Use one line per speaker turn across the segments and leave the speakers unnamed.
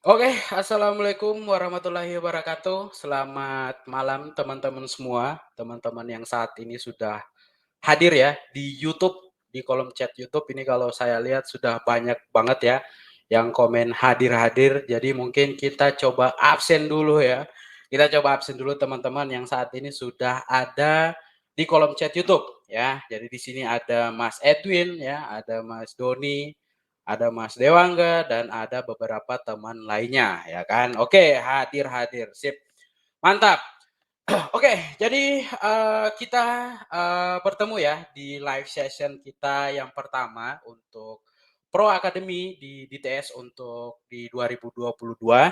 Oke, assalamualaikum warahmatullahi wabarakatuh. Selamat malam teman-teman semua, teman-teman yang saat ini sudah hadir ya di YouTube, di kolom chat YouTube ini kalau saya lihat sudah banyak banget ya yang komen hadir-hadir. Jadi mungkin kita coba absen dulu ya. Kita coba absen dulu teman-teman yang saat ini sudah ada di kolom chat YouTube ya. Jadi di sini ada Mas Edwin ya, ada Mas Doni, ada Mas Dewangga dan ada beberapa teman lainnya ya kan. Oke, hadir-hadir. Sip. Mantap. Oke, jadi, kita, bertemu ya di live session kita yang pertama untuk Pro Academy di DTS untuk di 2022.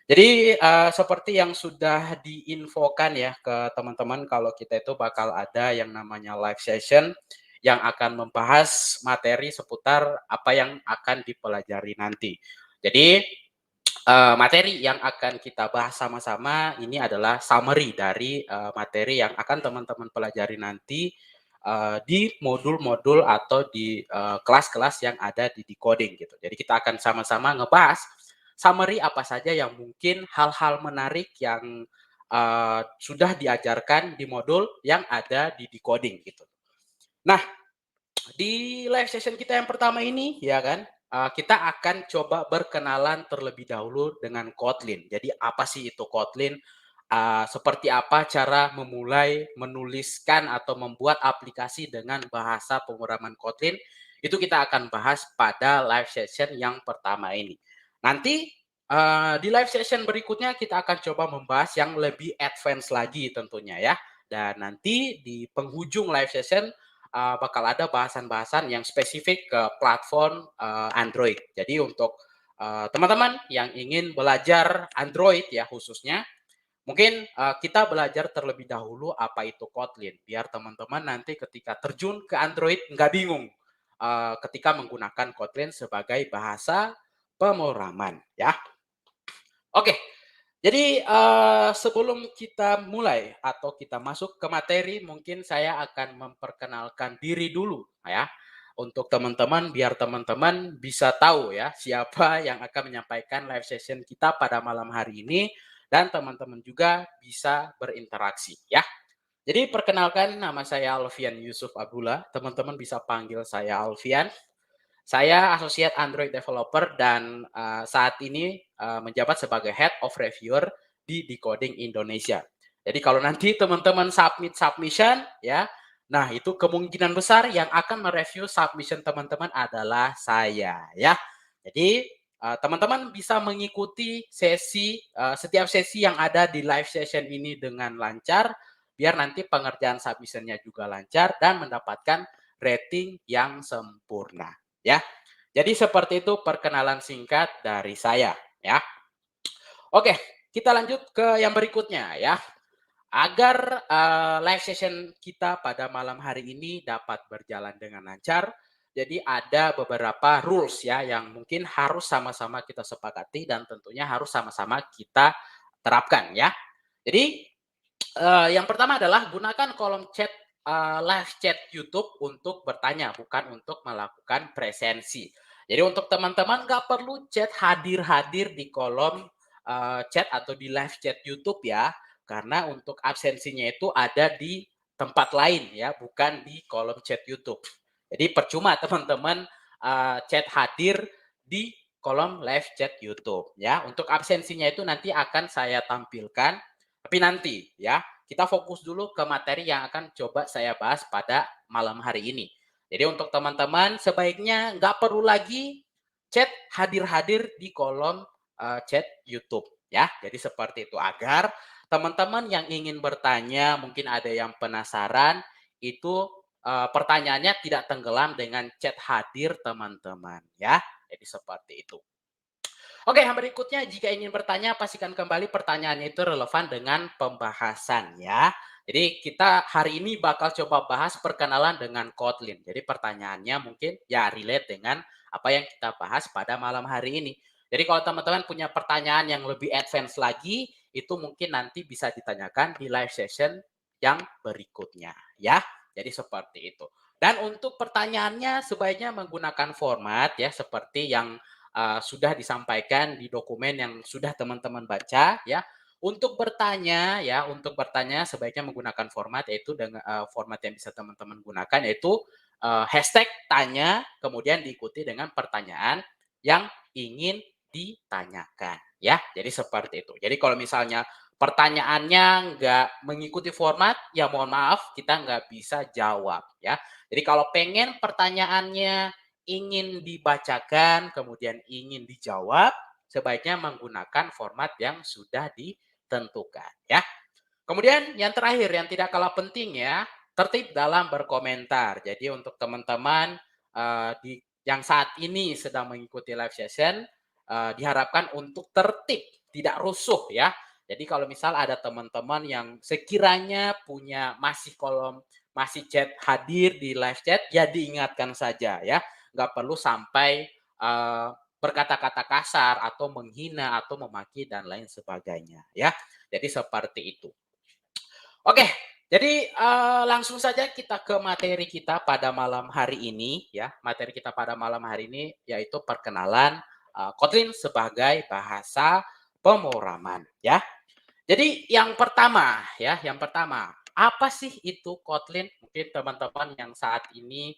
Jadi, seperti yang sudah diinfokan ya ke teman-teman kalau kita itu bakal ada yang namanya live session yang akan membahas materi seputar apa yang akan dipelajari nanti. Jadi, materi yang akan kita bahas sama-sama ini adalah summary dari, materi yang akan teman-teman pelajari nanti, di modul-modul atau di, kelas-kelas yang ada di decoding gitu. Jadi kita akan sama-sama ngebahas summary apa saja yang mungkin hal-hal menarik yang, sudah diajarkan di modul yang ada di decoding gitu. Nah, di live session kita yang pertama ini, ya kan, kita akan coba berkenalan terlebih dahulu dengan Kotlin. Jadi apa sih itu Kotlin? Seperti apa cara memulai menuliskan atau membuat aplikasi dengan bahasa pemrograman Kotlin, itu kita akan bahas pada live session yang pertama ini. Nanti, di live session berikutnya kita akan coba membahas yang lebih advance lagi tentunya ya. Dan nanti di penghujung live session bakal ada bahasan-bahasan yang spesifik ke platform, Android. Jadi untuk, teman-teman yang ingin belajar Android ya khususnya, mungkin, kita belajar terlebih dahulu apa itu Kotlin, biar teman-teman nanti ketika terjun ke Android nggak bingung, ketika menggunakan Kotlin sebagai bahasa pemrograman ya. Oke, jadi, sebelum kita mulai atau kita masuk ke materi, mungkin saya akan memperkenalkan diri dulu ya, untuk teman-teman, biar teman-teman bisa tahu ya, siapa yang akan menyampaikan live session kita pada malam hari ini, dan teman-teman juga bisa berinteraksi ya. Jadi perkenalkan, nama saya Alfian Yusuf Abdullah, teman-teman bisa panggil saya Alfian. Saya associate Android developer dan, saat ini, menjabat sebagai Head of Reviewer di Decoding Indonesia. Jadi kalau nanti teman-teman submission ya, nah itu kemungkinan besar yang akan mereview submission teman-teman adalah saya ya. Jadi, teman-teman bisa mengikuti setiap sesi yang ada di live session ini dengan lancar, biar nanti pengerjaan submission-nya juga lancar dan mendapatkan rating yang sempurna. Ya. Jadi seperti itu perkenalan singkat dari saya, ya. Oke, kita lanjut ke yang berikutnya ya. Agar, live session kita pada malam hari ini dapat berjalan dengan lancar, jadi ada beberapa rules ya yang mungkin harus sama-sama kita sepakati dan tentunya harus sama-sama kita terapkan ya. Jadi, yang pertama adalah gunakan kolom chat, live chat YouTube untuk bertanya, bukan untuk melakukan presensi. Jadi untuk teman-teman nggak perlu chat hadir-hadir di kolom, chat atau di live chat YouTube ya, karena untuk absensinya itu ada di tempat lain ya, bukan di kolom chat YouTube. Jadi percuma teman-teman, chat hadir di kolom live chat YouTube ya. Untuk absensinya itu nanti akan saya tampilkan, tapi nanti ya. Kita fokus dulu ke materi yang akan coba saya bahas pada malam hari ini. Jadi untuk teman-teman sebaiknya nggak perlu lagi chat hadir-hadir di kolom, chat YouTube ya. Jadi seperti itu agar teman-teman yang ingin bertanya, mungkin ada yang penasaran, itu, pertanyaannya tidak tenggelam dengan chat hadir teman-teman ya. Jadi seperti itu. Oke, yang berikutnya jika ingin bertanya, pastikan kembali pertanyaannya itu relevan dengan pembahasan ya. Jadi kita hari ini bakal coba bahas perkenalan dengan Kotlin. Jadi pertanyaannya mungkin ya relate dengan apa yang kita bahas pada malam hari ini. Jadi kalau teman-teman punya pertanyaan yang lebih advance lagi, itu mungkin nanti bisa ditanyakan di live session yang berikutnya ya. Jadi seperti itu. Dan untuk pertanyaannya sebaiknya menggunakan format ya seperti yang sudah disampaikan di dokumen yang sudah teman-teman baca ya. Untuk bertanya sebaiknya menggunakan format yaitu dengan format yang bisa teman-teman gunakan yaitu hashtag tanya kemudian diikuti dengan pertanyaan yang ingin ditanyakan ya. Jadi seperti itu. Jadi kalau misalnya pertanyaannya nggak mengikuti format, ya mohon maaf kita nggak bisa jawab ya. Jadi kalau pengen pertanyaannya ingin dibacakan, kemudian ingin dijawab, sebaiknya menggunakan format yang sudah ditentukan ya. Kemudian yang terakhir yang tidak kalah penting ya, tertib dalam berkomentar. Jadi untuk teman-teman yang saat ini sedang mengikuti live session diharapkan untuk tertib, tidak rusuh ya. Jadi kalau misal ada teman-teman yang sekiranya punya masih chat hadir di live chat, ya diingatkan saja ya, nggak perlu sampai berkata-kata kasar atau menghina atau memaki dan lain sebagainya ya. Jadi seperti itu. Oke, jadi langsung saja kita ke materi kita pada malam hari ini ya. Materi kita pada malam hari ini yaitu perkenalan Kotlin sebagai bahasa pemrograman ya. Jadi yang pertama, apa sih itu Kotlin? Mungkin teman-teman yang saat ini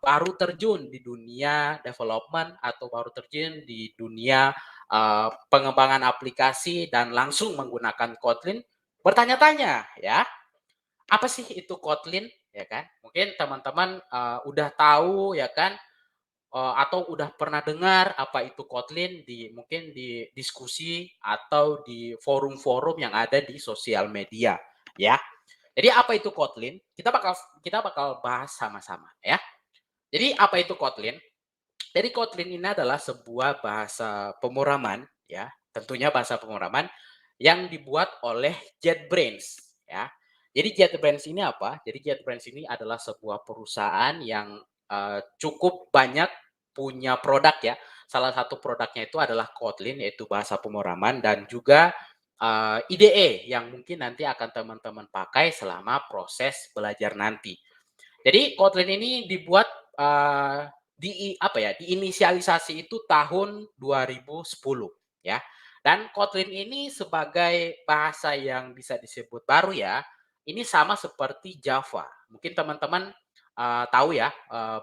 baru terjun di dunia development atau baru terjun di dunia pengembangan aplikasi dan langsung menggunakan Kotlin, bertanya-tanya ya, apa sih itu Kotlin? Ya kan? Mungkin teman-teman udah tahu ya kan, atau udah pernah dengar apa itu Kotlin mungkin di diskusi atau di forum-forum yang ada di sosial media ya. Jadi apa itu Kotlin? Kita bakal bahas sama-sama ya. Jadi apa itu Kotlin? Jadi Kotlin ini adalah sebuah bahasa pemrograman ya, tentunya bahasa pemrograman yang dibuat oleh JetBrains ya. Jadi JetBrains ini apa? Jadi JetBrains ini adalah sebuah perusahaan yang cukup banyak punya produk ya. Salah satu produknya itu adalah Kotlin yaitu bahasa pemrograman dan juga IDE yang mungkin nanti akan teman-teman pakai selama proses belajar nanti. Jadi Kotlin ini dibuat diinisialisasi itu tahun 2010 ya. Dan Kotlin ini sebagai bahasa yang bisa disebut baru ya, ini sama seperti Java. Mungkin teman-teman tahu ya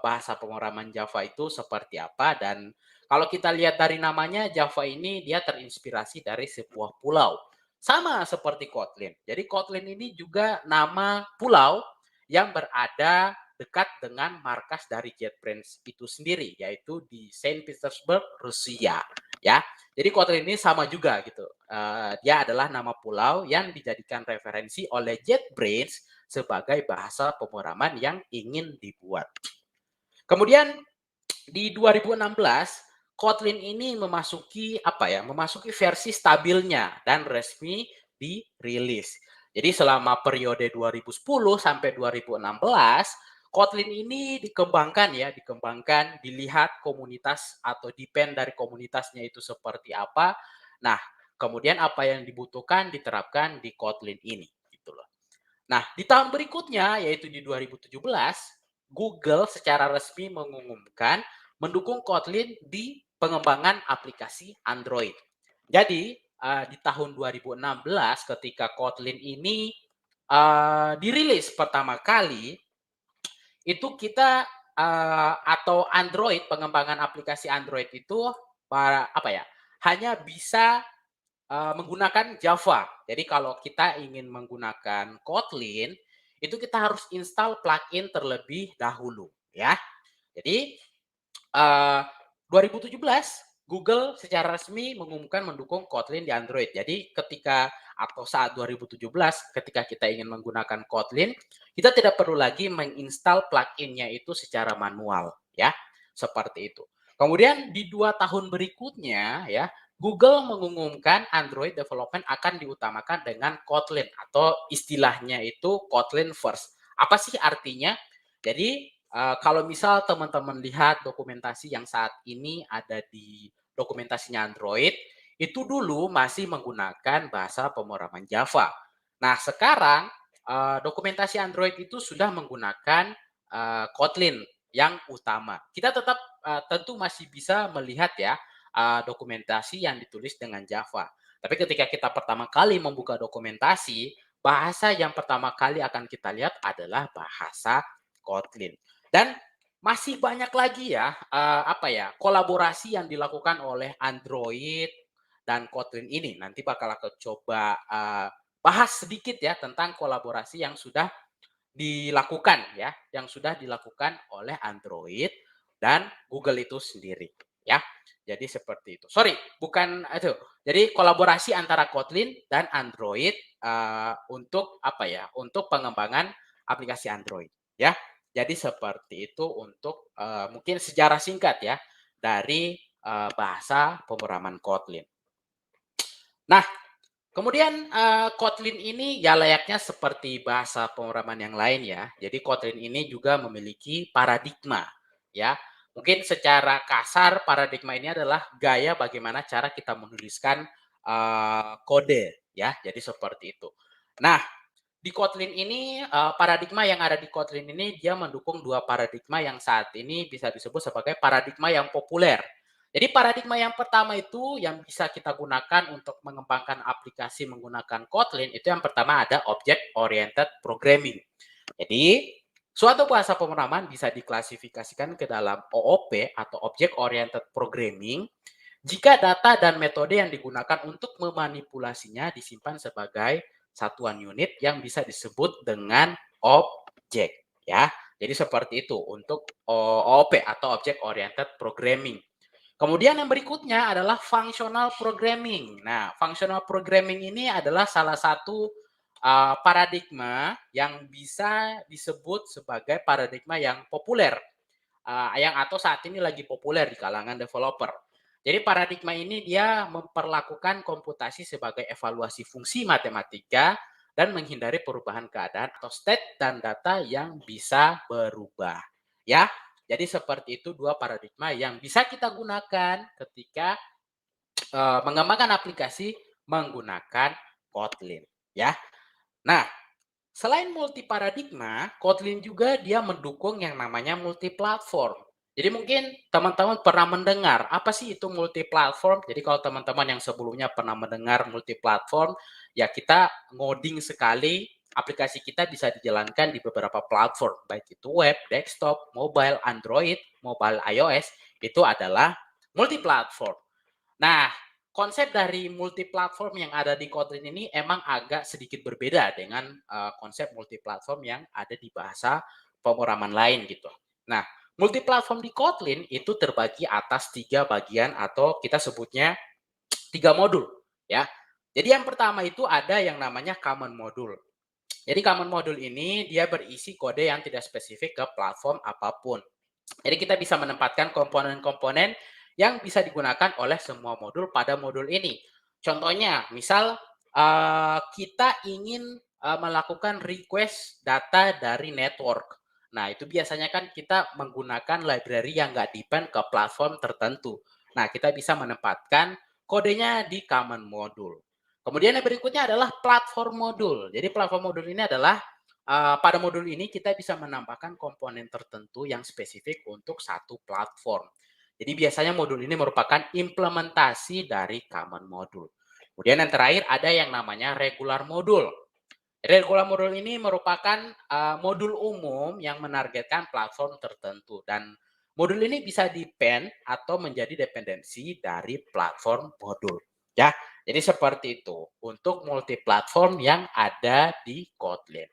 bahasa pemrograman Java itu seperti apa dan kalau kita lihat dari namanya Java ini dia terinspirasi dari sebuah pulau. Sama seperti Kotlin. Jadi Kotlin ini juga nama pulau yang berada dekat dengan markas dari JetBrains itu sendiri, yaitu di Saint Petersburg, Rusia. Ya, jadi Kotlin ini sama juga gitu. Dia adalah nama pulau yang dijadikan referensi oleh JetBrains sebagai bahasa pemrograman yang ingin dibuat. Kemudian di 2016 Kotlin ini memasuki versi stabilnya dan resmi dirilis. Jadi selama periode 2010 sampai 2016 Kotlin ini dikembangkan, dilihat komunitas atau depend dari komunitasnya itu seperti apa. Nah, kemudian apa yang dibutuhkan diterapkan di Kotlin ini gitu loh. Nah, di tahun berikutnya yaitu di 2017 Google secara resmi mengumumkan mendukung Kotlin di pengembangan aplikasi Android. Jadi, di tahun 2016 ketika Kotlin ini dirilis pertama kali, itu kita atau Android, pengembangan aplikasi Android itu hanya bisa menggunakan Java. Jadi kalau kita ingin menggunakan Kotlin, itu kita harus install plugin terlebih dahulu ya. Jadi 2017 Google secara resmi mengumumkan mendukung Kotlin di Android. Jadi saat 2017 ketika kita ingin menggunakan Kotlin, kita tidak perlu lagi menginstal plugin-nya itu secara manual ya. Seperti itu. Kemudian di 2 tahun berikutnya ya, Google mengumumkan Android development akan diutamakan dengan Kotlin atau istilahnya itu Kotlin first. Apa sih artinya? Jadi kalau misal teman-teman lihat dokumentasi yang saat ini ada di dokumentasinya Android, itu dulu masih menggunakan bahasa pemrograman Java. Nah, sekarang dokumentasi Android itu sudah menggunakan Kotlin yang utama. Kita tetap tentu masih bisa melihat ya dokumentasi yang ditulis dengan Java. Tapi ketika kita pertama kali membuka dokumentasi, bahasa yang pertama kali akan kita lihat adalah bahasa Kotlin. Dan masih banyak lagi ya kolaborasi yang dilakukan oleh Android dan Kotlin ini. Nanti bakal aku coba bahas sedikit ya tentang kolaborasi yang sudah dilakukan ya, yang sudah dilakukan oleh Android dan Google itu sendiri ya. Jadi seperti itu. Sorry, bukan itu. Jadi kolaborasi antara Kotlin dan Android untuk untuk pengembangan aplikasi Android ya. Jadi seperti itu untuk mungkin sejarah singkat ya dari bahasa pemrograman Kotlin. Nah, kemudian, Kotlin ini ya layaknya seperti bahasa pemrograman yang lain ya. Jadi Kotlin ini juga memiliki paradigma, ya. Mungkin secara kasar paradigma ini adalah gaya bagaimana cara kita menuliskan, kode ya, jadi seperti itu. Nah, di Kotlin ini, paradigma yang ada di Kotlin ini dia mendukung 2 paradigma yang saat ini bisa disebut sebagai paradigma yang populer. Jadi paradigma yang pertama itu yang bisa kita gunakan untuk mengembangkan aplikasi menggunakan Kotlin, itu yang pertama ada Object Oriented Programming. Jadi, suatu bahasa pemrograman bisa diklasifikasikan ke dalam OOP atau Object Oriented Programming jika data dan metode yang digunakan untuk memanipulasinya disimpan sebagai satuan unit yang bisa disebut dengan objek ya. Jadi seperti itu untuk OOP atau Object Oriented Programming. Kemudian yang berikutnya adalah functional programming. Nah, functional programming ini adalah salah satu paradigma yang bisa disebut sebagai paradigma yang populer, yang atau saat ini lagi populer di kalangan developer. Jadi paradigma ini dia memperlakukan komputasi sebagai evaluasi fungsi matematika dan menghindari perubahan keadaan atau state dan data yang bisa berubah. Ya, jadi seperti itu 2 paradigma yang bisa kita gunakan ketika mengembangkan aplikasi menggunakan Kotlin, ya. Nah, selain multi paradigma, Kotlin juga dia mendukung yang namanya multi platform. Jadi mungkin teman-teman pernah mendengar apa sih itu multi platform? Jadi kalau teman-teman yang sebelumnya pernah mendengar multi platform, ya kita ngoding sekali aplikasi kita bisa dijalankan di beberapa platform, baik itu web, desktop, mobile, Android, mobile iOS, itu adalah multi platform. Nah, konsep dari multi platform yang ada di Kotlin ini emang agak sedikit berbeda dengan konsep multi platform yang ada di bahasa pemrograman lain gitu. Nah, multi platform di Kotlin itu terbagi atas 3 bagian atau kita sebutnya 3 modul ya. Jadi yang pertama itu ada yang namanya common module. Jadi common module ini dia berisi kode yang tidak spesifik ke platform apapun. Jadi kita bisa menempatkan komponen-komponen yang bisa digunakan oleh semua modul pada modul ini. Contohnya, misal kita ingin melakukan request data dari network. Nah, itu biasanya kan kita menggunakan library yang nggak depend ke platform tertentu. Nah, kita bisa menempatkan kodenya di common module. Kemudian yang berikutnya adalah platform module. Jadi platform module ini adalah pada modul ini kita bisa menambahkan komponen tertentu yang spesifik untuk satu platform. Jadi biasanya modul ini merupakan implementasi dari common module. Kemudian yang terakhir ada yang namanya regular module. Regular module ini merupakan modul umum yang menargetkan platform tertentu dan modul ini bisa depend atau menjadi dependensi dari platform modul. Ya, jadi seperti itu untuk multi platform yang ada di Kotlin.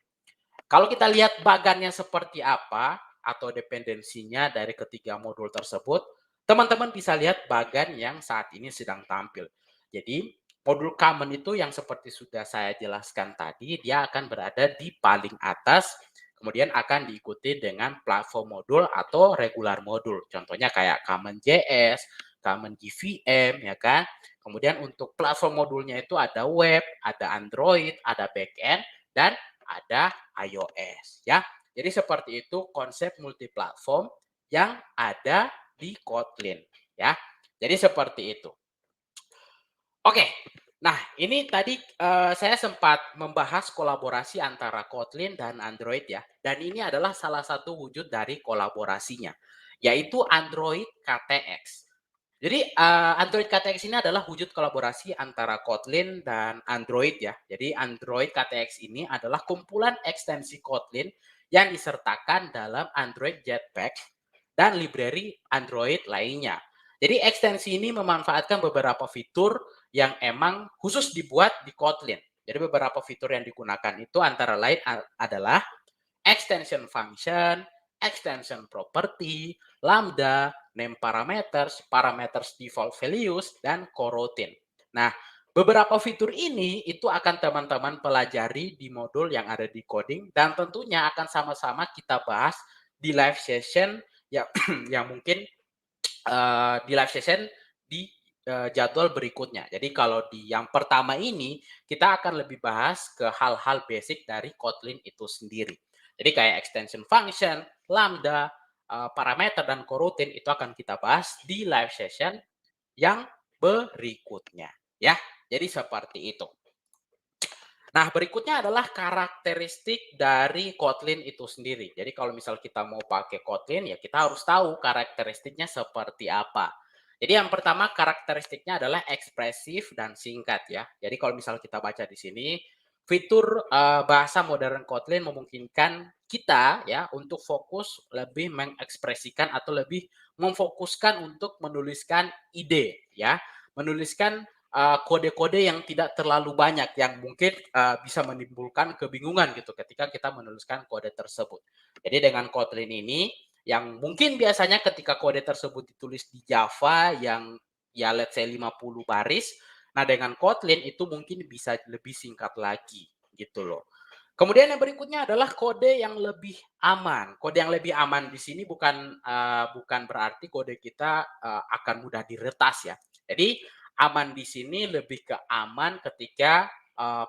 Kalau kita lihat bagannya seperti apa atau dependensinya dari ketiga modul tersebut, teman-teman bisa lihat bagan yang saat ini sedang tampil. Jadi, modul common itu yang seperti sudah saya jelaskan tadi, dia akan berada di paling atas, kemudian akan diikuti dengan platform modul atau regular modul. Contohnya kayak Common JS, Common JVM, ya kan? Kemudian untuk platform modulnya itu ada web, ada Android, ada backend, dan ada iOS ya. Jadi seperti itu konsep multiplatform yang ada di Kotlin ya. Jadi seperti itu. Oke. Nah, ini tadi, saya sempat membahas kolaborasi antara Kotlin dan Android ya, dan ini adalah salah satu wujud dari kolaborasinya, yaitu Android KTX. Jadi, Android KTX ini adalah wujud kolaborasi antara Kotlin dan Android ya. Jadi Android KTX ini adalah kumpulan ekstensi Kotlin yang disertakan dalam Android Jetpack dan library Android lainnya. Jadi ekstensi ini memanfaatkan beberapa fitur yang emang khusus dibuat di Kotlin. Jadi beberapa fitur yang digunakan itu antara lain adalah extension function, extension property, lambda, name parameters, parameters default values, dan coroutine. Nah, beberapa fitur ini itu akan teman-teman pelajari di modul yang ada di coding dan tentunya akan sama-sama kita bahas di live session yang yang mungkin di live session di jadwal berikutnya. Jadi kalau di yang pertama ini kita akan lebih bahas ke hal-hal basic dari Kotlin itu sendiri. Jadi kayak extension function, lambda, parameter dan coroutine itu akan kita bahas di live session yang berikutnya ya. Jadi seperti itu. Nah, berikutnya adalah karakteristik dari Kotlin itu sendiri. Jadi kalau misal kita mau pakai Kotlin, ya kita harus tahu karakteristiknya seperti apa. Jadi yang pertama karakteristiknya adalah ekspresif dan singkat ya. Jadi kalau misal kita baca di sini, fitur bahasa modern Kotlin memungkinkan kita ya untuk fokus lebih mengekspresikan atau lebih memfokuskan untuk menuliskan ide ya, menuliskan kode-kode yang tidak terlalu banyak yang mungkin bisa menimbulkan kebingungan gitu ketika kita menuliskan kode tersebut. Jadi dengan Kotlin ini yang mungkin biasanya ketika kode tersebut ditulis di Java yang ya let's say 50 baris, nah dengan Kotlin itu mungkin bisa lebih singkat lagi gitu loh. Kemudian yang berikutnya adalah kode yang lebih aman. Kode yang lebih aman di sini bukan berarti kode kita akan mudah diretas ya. Jadi aman di sini lebih ke aman ketika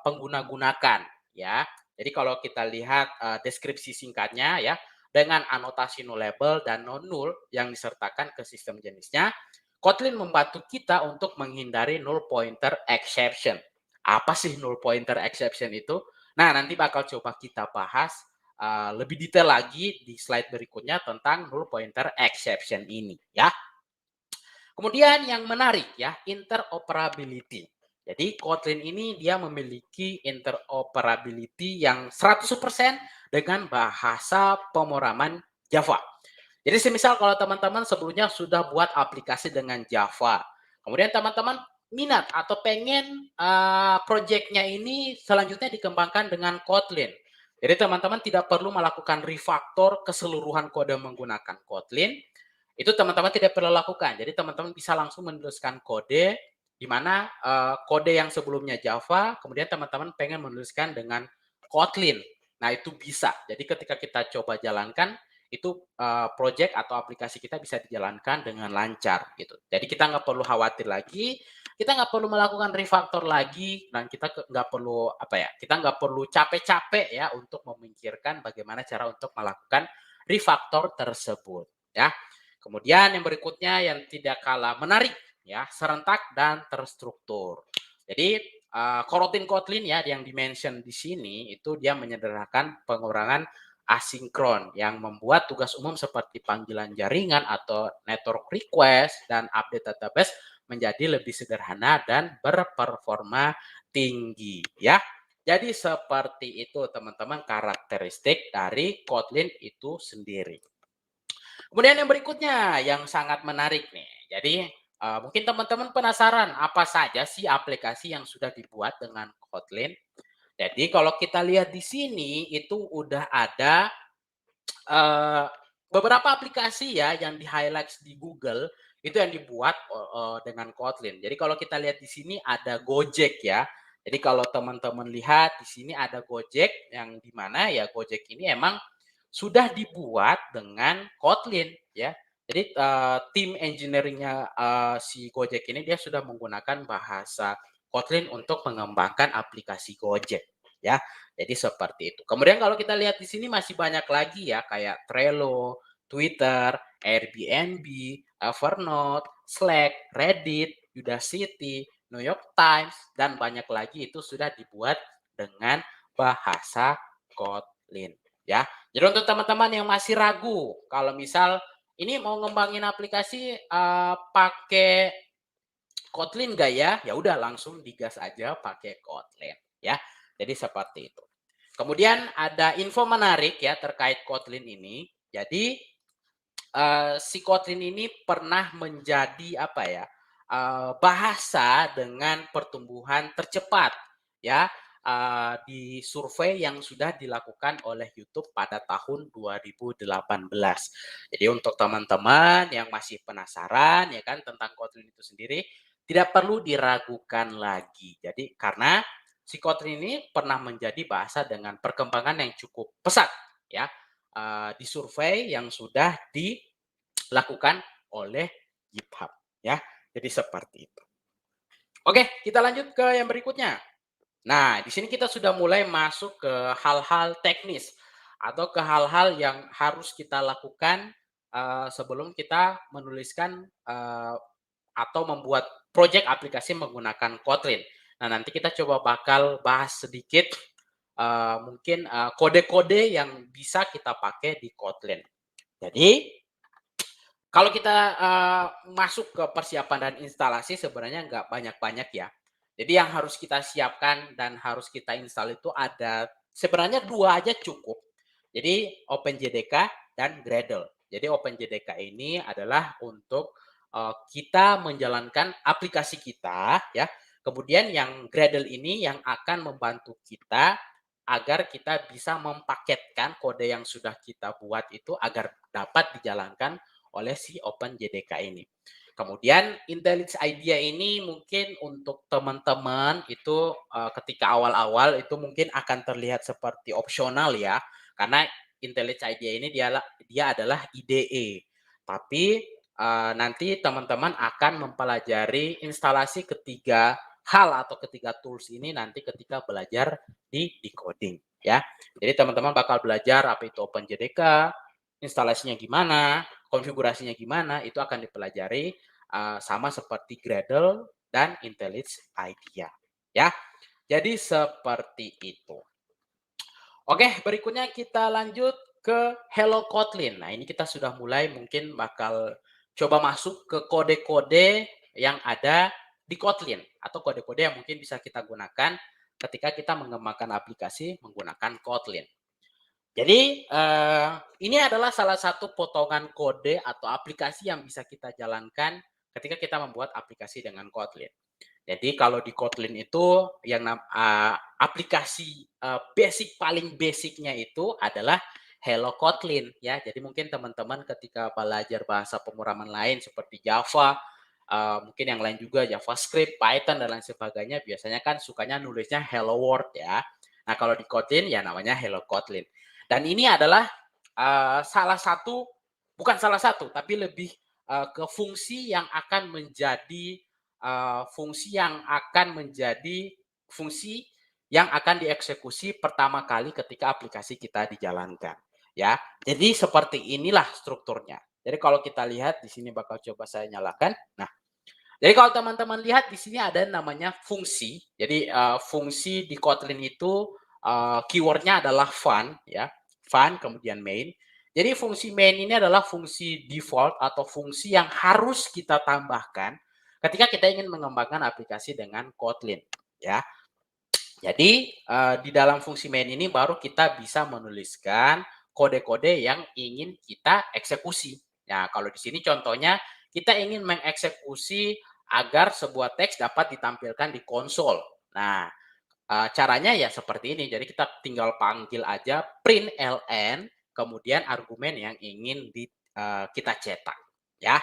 pengguna gunakan ya. Jadi kalau kita lihat deskripsi singkatnya ya dengan anotasi nullable dan non-null yang disertakan ke sistem jenisnya, Kotlin membantu kita untuk menghindari null pointer exception. Apa sih null pointer exception itu? Nah, nanti bakal coba kita bahas lebih detail lagi di slide berikutnya tentang null pointer exception ini ya. Kemudian yang menarik ya, interoperability. Jadi Kotlin ini dia memiliki interoperability yang 100% dengan bahasa pemrograman Java. Jadi semisal kalau teman-teman sebelumnya sudah buat aplikasi dengan Java, kemudian teman-teman minat atau pengen project-nya ini selanjutnya dikembangkan dengan Kotlin. Jadi teman-teman tidak perlu melakukan refactor keseluruhan kode menggunakan Kotlin, itu teman-teman tidak perlu lakukan. Jadi teman-teman bisa langsung menuliskan kode di mana kode yang sebelumnya Java, kemudian teman-teman pengen menuliskan dengan Kotlin. Nah, itu bisa. Jadi ketika kita coba jalankan, itu project atau aplikasi kita bisa dijalankan dengan lancar gitu. Jadi kita nggak perlu khawatir lagi, kita nggak perlu melakukan refactor lagi, dan kita nggak perlu apa ya, kita nggak perlu capek-capek ya untuk memikirkan bagaimana cara untuk melakukan refactor tersebut ya. Kemudian yang berikutnya yang tidak kalah menarik ya, serentak dan terstruktur. Jadi coroutine Kotlin ya yang dimention di sini itu dia menyederhanakan pengurangan asinkron yang membuat tugas umum seperti panggilan jaringan atau network request dan update database menjadi lebih sederhana dan berperforma tinggi ya. Jadi seperti itu teman-teman karakteristik dari Kotlin itu sendiri. Kemudian yang berikutnya yang sangat menarik nih. Jadi mungkin teman-teman penasaran apa saja sih aplikasi yang sudah dibuat dengan Kotlin. Jadi kalau kita lihat di sini itu udah ada Eee, beberapa aplikasi ya yang di-highlights di Google, itu yang dibuat, dengan Kotlin. Jadi kalau kita lihat di sini ada Gojek ya. Jadi kalau teman-teman lihat di sini ada Gojek, yang di mana ya Gojek ini emang sudah dibuat dengan Kotlin ya. Jadi, tim engineering-nya, si Gojek ini dia sudah menggunakan bahasa Kotlin untuk mengembangkan aplikasi Gojek ya. Jadi seperti itu. Kemudian kalau kita lihat di sini masih banyak lagi ya kayak Trello, Twitter, Airbnb, Evernote, Slack, Reddit, Udacity, New York Times, dan banyak lagi itu sudah dibuat dengan bahasa Kotlin, ya. Jadi untuk teman-teman yang masih ragu, kalau misal ini mau ngembangin aplikasi pakai Kotlin nggak ya? Ya udah langsung digas aja pakai Kotlin, ya. Jadi seperti itu. Kemudian ada info menarik ya terkait Kotlin ini. Jadi si Kotlin ini pernah menjadi apa ya, bahasa dengan pertumbuhan tercepat ya, di survei yang sudah dilakukan oleh YouTube pada tahun 2018. Jadi untuk teman-teman yang masih penasaran ya kan tentang Kotlin itu sendiri, tidak perlu diragukan lagi. Jadi karena si Kotlin ini pernah menjadi bahasa dengan perkembangan yang cukup pesat ya, di survei yang sudah dilakukan oleh GitHub ya. Jadi seperti itu. Oke, kita lanjut ke yang berikutnya. Nah, di sini kita sudah mulai masuk ke hal-hal teknis atau ke hal-hal yang harus kita lakukan sebelum kita menuliskan atau membuat project aplikasi menggunakan Kotlin. Nah, nanti kita coba bakal bahas sedikit mungkin kode-kode yang bisa kita pakai di Kotlin. Jadi, kalau kita masuk ke persiapan dan instalasi sebenarnya nggak banyak-banyak ya. Jadi yang harus kita siapkan dan harus kita install itu ada sebenarnya 2 aja cukup. Jadi OpenJDK dan Gradle. Jadi OpenJDK ini adalah untuk kita menjalankan aplikasi kita ya. Kemudian yang Gradle ini yang akan membantu kita agar kita bisa mempaketkan kode yang sudah kita buat itu agar dapat dijalankan oleh si OpenJDK ini. Kemudian IntelliJ IDEA ini mungkin untuk teman-teman itu ketika awal-awal itu mungkin akan terlihat seperti opsional ya, karena IntelliJ IDEA ini dia adalah IDE. Tapi nanti teman-teman akan mempelajari instalasi ketiga hal atau ketiga tools ini nanti ketika belajar di decoding ya. Jadi teman-teman bakal belajar apa itu OpenJDK, instalasinya gimana, konfigurasinya gimana, itu akan dipelajari sama seperti Gradle dan IntelliJ IDEA. Ya, jadi seperti itu. Oke, berikutnya kita lanjut ke Hello Kotlin. Nah, ini kita sudah mulai mungkin bakal coba masuk ke kode-kode yang ada di Kotlin atau kode-kode yang mungkin bisa kita gunakan ketika kita mengembangkan aplikasi menggunakan Kotlin. Jadi ini adalah salah satu potongan kode atau aplikasi yang bisa kita jalankan ketika kita membuat aplikasi dengan Kotlin. Jadi kalau di Kotlin itu yang aplikasi paling basicnya itu adalah Hello Kotlin ya. Jadi mungkin teman-teman ketika belajar bahasa pemrograman lain seperti Java, mungkin yang lain juga JavaScript, Python dan lain sebagainya biasanya kan sukanya nulisnya Hello World ya. Nah kalau di Kotlin ya namanya Hello Kotlin. Dan ini adalah salah satu, bukan salah satu, tapi lebih ke fungsi yang akan menjadi fungsi yang akan dieksekusi pertama kali ketika aplikasi kita dijalankan ya. Jadi seperti inilah strukturnya. Jadi kalau kita lihat di sini bakal coba saya nyalakan. Nah, jadi kalau teman-teman lihat di sini ada namanya fungsi. Jadi fungsi di Kotlin itu keywordnya adalah fun ya. Fun kemudian main. Jadi fungsi main ini adalah fungsi default atau fungsi yang harus kita tambahkan ketika kita ingin mengembangkan aplikasi dengan Kotlin ya. Jadi di dalam fungsi main ini baru kita bisa menuliskan kode-kode yang ingin kita eksekusi. Nah, kalau di sini contohnya kita ingin mengeksekusi agar sebuah teks dapat ditampilkan di konsol. Nah, caranya ya seperti ini. Jadi kita tinggal panggil aja print ln kemudian argumen yang ingin kita cetak ya.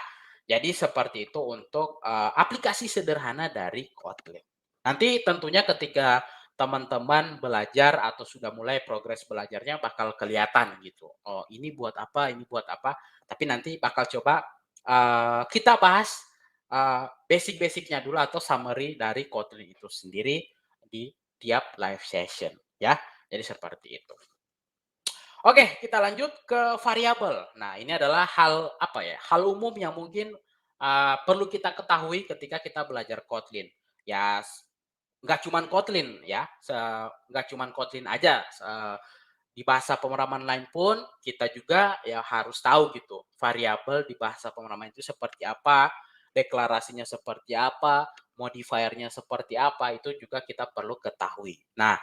Jadi seperti itu untuk aplikasi sederhana dari Kotlin. Nanti tentunya ketika teman-teman belajar atau sudah mulai progres belajarnya bakal kelihatan gitu. Oh, ini buat apa, ini buat apa. Tapi nanti bakal coba kita bahas basic-basicnya dulu atau summary dari Kotlin itu sendiri di tiap live session ya. Jadi seperti itu. Oke, kita lanjut ke variabel. Nah, ini adalah hal apa ya? Hal umum yang mungkin perlu kita ketahui ketika kita belajar Kotlin. ya nggak cuman Kotlin ya, nggak cuman Kotlin aja, di bahasa pemrograman lain pun kita juga ya harus tahu gitu, variabel di bahasa pemrograman itu seperti apa, deklarasinya seperti apa, modifiernya seperti apa, itu juga kita perlu ketahui. Nah,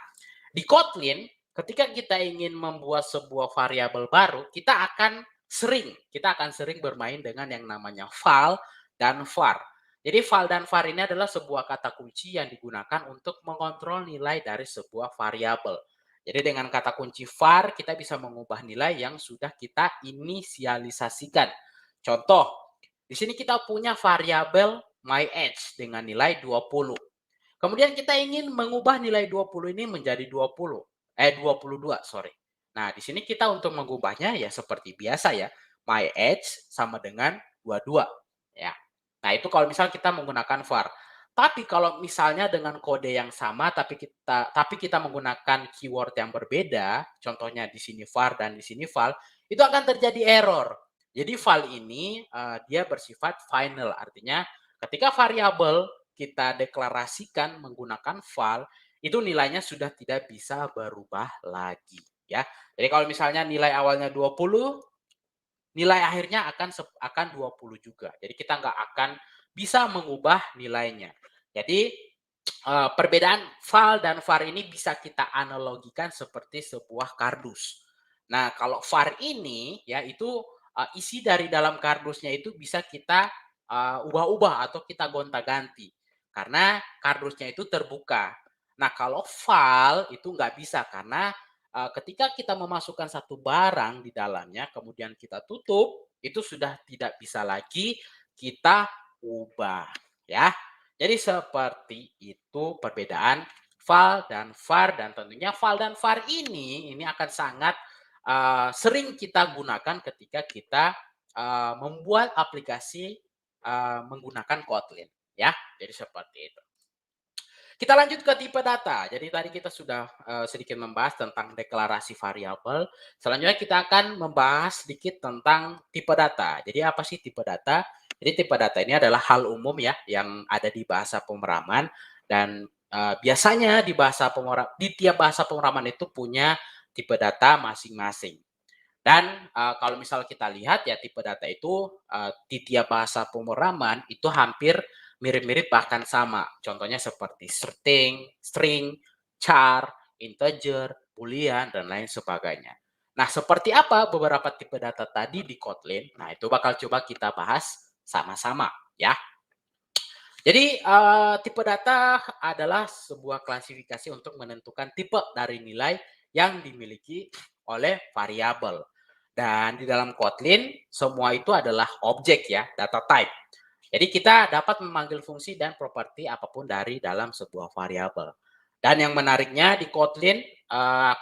di Kotlin, ketika kita ingin membuat sebuah variabel baru, kita akan sering bermain dengan yang namanya val dan var. Jadi val dan var ini adalah sebuah kata kunci yang digunakan untuk mengontrol nilai dari sebuah variabel. Jadi dengan kata kunci var kita bisa mengubah nilai yang sudah kita inisialisasikan. Contoh, di sini kita punya variabel myAge dengan nilai 20. Kemudian kita ingin mengubah nilai 20 ini menjadi 22, sorry. Nah, di sini kita untuk mengubahnya ya seperti biasa ya. My age sama dengan 22 ya. Nah, itu kalau misal kita menggunakan var. Tapi kalau misalnya dengan kode yang sama tapi kita menggunakan keyword yang berbeda, contohnya di sini var dan di sini val, itu akan terjadi error. Jadi val ini dia bersifat final, artinya ketika variabel kita deklarasikan menggunakan val, itu nilainya sudah tidak bisa berubah lagi ya. Jadi kalau misalnya nilai awalnya 20, nilai akhirnya akan 20 juga. Jadi kita nggak akan bisa mengubah nilainya. Jadi perbedaan val dan var ini bisa kita analogikan seperti sebuah kardus. Nah, kalau var ini ya itu isi dari dalam kardusnya itu bisa kita ubah-ubah atau kita gonta-ganti karena kardusnya itu terbuka. Nah, kalau val itu nggak bisa karena ketika kita memasukkan satu barang di dalamnya, kemudian kita tutup, itu sudah tidak bisa lagi kita ubah, ya. Jadi seperti itu perbedaan val dan var dan tentunya val dan var ini akan sangat sering kita gunakan ketika kita membuat aplikasi menggunakan Kotlin, ya. Jadi seperti itu. Kita lanjut ke tipe data. Jadi tadi kita sudah sedikit membahas tentang deklarasi variabel. Selanjutnya kita akan membahas sedikit tentang tipe data. Jadi apa sih tipe data? Jadi tipe data ini adalah hal umum ya yang ada di bahasa pemrograman dan biasanya di tiap bahasa pemrograman itu punya tipe data masing-masing. Dan kalau misal kita lihat ya tipe data itu di tiap bahasa pemrograman itu hampir mirip-mirip bahkan sama. Contohnya seperti string, char, integer, boolean, dan lain sebagainya. Nah, seperti apa beberapa tipe data tadi di Kotlin? Nah, itu bakal coba kita bahas sama-sama ya. Jadi tipe data adalah sebuah klasifikasi untuk menentukan tipe dari nilai yang dimiliki oleh variabel. Dan di dalam Kotlin semua itu adalah objek ya, data type. Jadi kita dapat memanggil fungsi dan properti apapun dari dalam sebuah variabel. Dan yang menariknya di Kotlin,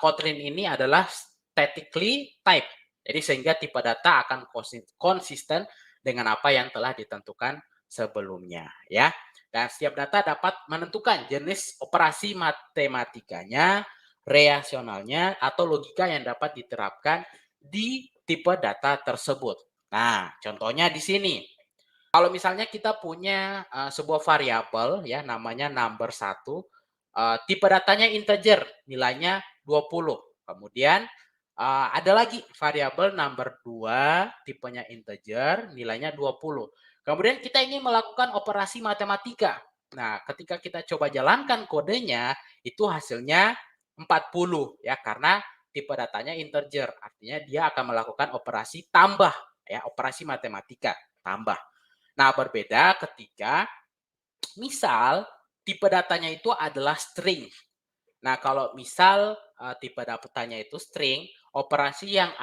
Kotlin ini adalah statically type. Jadi sehingga tipe data akan konsisten dengan apa yang telah ditentukan sebelumnya ya. Dan setiap data dapat menentukan jenis operasi matematikanya, relasionalnya atau logika yang dapat diterapkan di tipe data tersebut. Nah, contohnya di sini. Kalau misalnya kita punya sebuah variabel ya namanya number 1, tipe datanya integer, nilainya 20. Kemudian ada lagi variabel number 2, tipenya integer, nilainya 20. Kemudian kita ingin melakukan operasi matematika. Nah, ketika kita coba jalankan kodenya, itu hasilnya 40 ya karena tipe datanya integer. Artinya dia akan melakukan operasi tambah ya, operasi matematika tambah. Nah, berbeda ketika misal tipe datanya itu adalah string. Nah, kalau misal tipe datanya itu string, operasi yang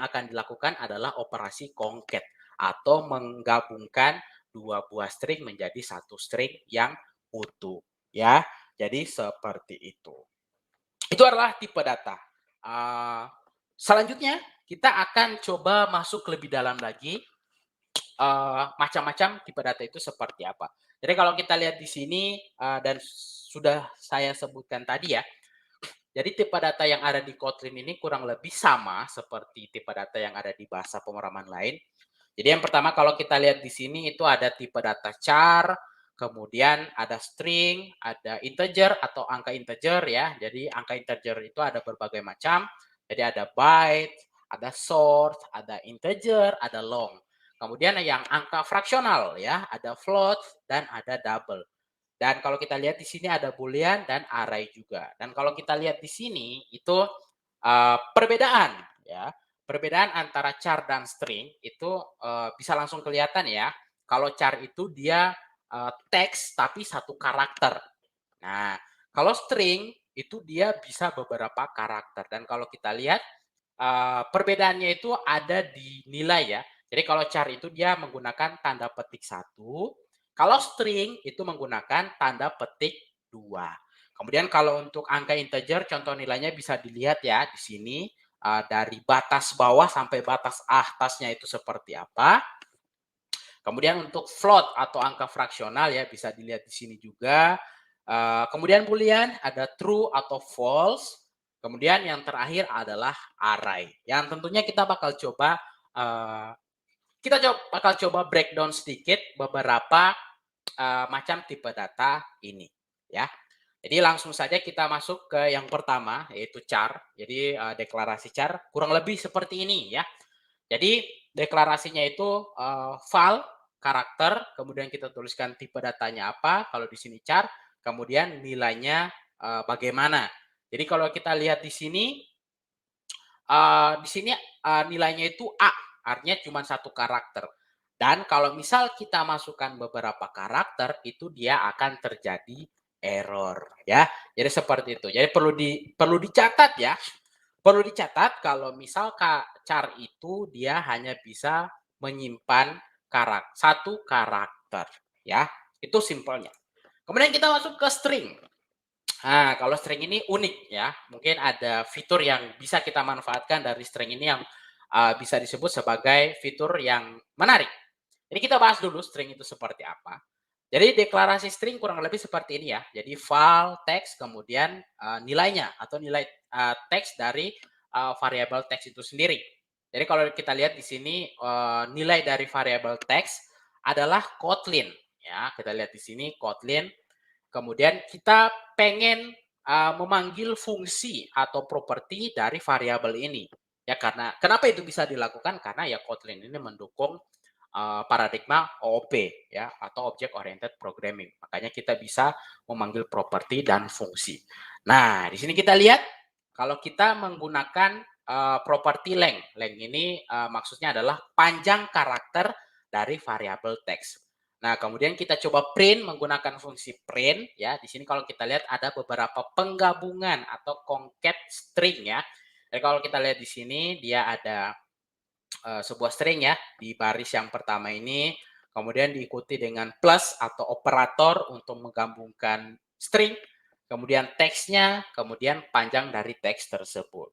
akan dilakukan adalah operasi concat atau menggabungkan dua buah string menjadi satu string yang utuh, ya. Jadi seperti itu. Itu adalah tipe data. Selanjutnya kita akan coba masuk lebih dalam lagi macam-macam tipe data itu seperti apa. Jadi kalau kita lihat di sini dan sudah saya sebutkan tadi ya, jadi tipe data yang ada di Kotlin ini kurang lebih sama seperti tipe data yang ada di bahasa pemrograman lain. Jadi yang pertama kalau kita lihat di sini itu ada tipe data char, kemudian ada string, ada integer atau angka integer ya. Jadi angka integer itu ada berbagai macam. Jadi ada byte, ada short, ada integer, ada long. Kemudian yang angka fraksional ya, ada float dan ada double. Dan kalau kita lihat di sini ada boolean dan array juga. Dan kalau kita lihat di sini itu perbedaan ya. Perbedaan antara char dan string itu bisa langsung kelihatan ya. Kalau char itu dia teks tapi satu karakter. Nah, kalau string itu dia bisa beberapa karakter. Dan kalau kita lihat perbedaannya itu ada di nilai ya. Jadi kalau char itu dia menggunakan tanda petik 1, kalau string itu menggunakan tanda petik 2. Kemudian kalau untuk angka integer contoh nilainya bisa dilihat ya di sini dari batas bawah sampai batas atasnya itu seperti apa. Kemudian untuk float atau angka fraksional ya bisa dilihat di sini juga. Kemudian boolean ada true atau false. Kemudian yang terakhir adalah array. Yang tentunya kita bakal coba bakal coba breakdown sedikit beberapa macam tipe data ini ya. Jadi langsung saja kita masuk ke yang pertama yaitu char. Jadi deklarasi char kurang lebih seperti ini ya. Jadi deklarasinya itu file, karakter, kemudian kita tuliskan tipe datanya apa, kalau di sini char, kemudian nilainya bagaimana. Jadi kalau kita lihat di sini nilainya itu A, artinya cuma satu karakter. Dan kalau misal kita masukkan beberapa karakter, itu dia akan terjadi error ya. Jadi seperti itu. Jadi perlu dicatat ya. Perlu dicatat kalau misal char itu dia hanya bisa menyimpan satu karakter ya. Itu simpelnya. Kemudian kita masuk ke string. Nah, kalau string ini unik ya. Mungkin ada fitur yang bisa kita manfaatkan dari string ini yang bisa disebut sebagai fitur yang menarik. Jadi kita bahas dulu string itu seperti apa. Jadi deklarasi string kurang lebih seperti ini ya. Jadi file teks kemudian nilainya atau nilai teks dari variabel teks itu sendiri. Jadi kalau kita lihat di sini nilai dari variabel teks adalah Kotlin ya. Kita lihat di sini Kotlin. Kemudian kita pengen memanggil fungsi atau properti dari variabel ini. Ya karena kenapa itu bisa dilakukan? Karena ya Kotlin ini mendukung paradigma OOP ya atau Object Oriented Programming. Makanya kita bisa memanggil properti dan fungsi. Nah, di sini kita lihat kalau kita menggunakan properti length. Length ini maksudnya adalah panjang karakter dari variabel teks. Nah, kemudian kita coba print menggunakan fungsi print ya. Di sini kalau kita lihat ada beberapa penggabungan atau concat string ya. Jadi kalau kita lihat di sini dia ada sebuah string ya di baris yang pertama ini, kemudian diikuti dengan plus atau operator untuk menggabungkan string, kemudian teksnya, kemudian panjang dari teks tersebut.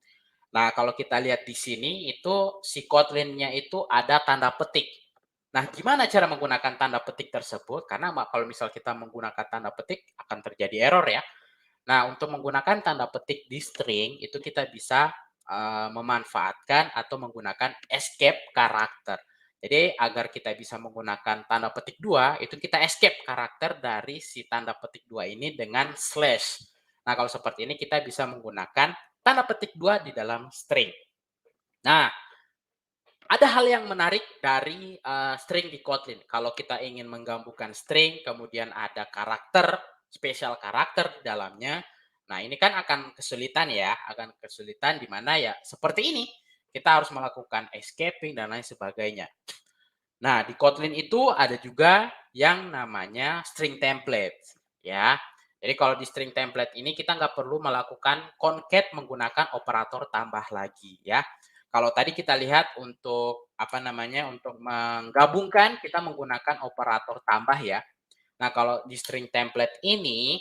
Nah, kalau kita lihat di sini itu si Kotlin-nya itu ada tanda petik. Nah, gimana cara menggunakan tanda petik tersebut? Karena kalau misal kita menggunakan tanda petik akan terjadi error ya. Nah, untuk menggunakan tanda petik di string itu kita bisa memanfaatkan atau menggunakan escape karakter. Jadi agar kita bisa menggunakan tanda petik 2 itu kita escape karakter dari si tanda petik 2 ini dengan slash. Nah, kalau seperti ini kita bisa menggunakan tanda petik 2 di dalam string. Nah, ada hal yang menarik dari string di Kotlin. Kalau kita ingin menggabungkan string, kemudian ada karakter, spesial karakter di dalamnya. Nah, ini kan akan kesulitan ya, akan kesulitan di mana ya seperti ini. Kita harus melakukan escaping dan lain sebagainya. Nah, di Kotlin itu ada juga yang namanya string template, ya. Jadi kalau di string template ini kita nggak perlu melakukan concat menggunakan operator tambah lagi, ya. Kalau tadi kita lihat untuk apa namanya untuk menggabungkan kita menggunakan operator tambah ya. Nah, kalau di string template ini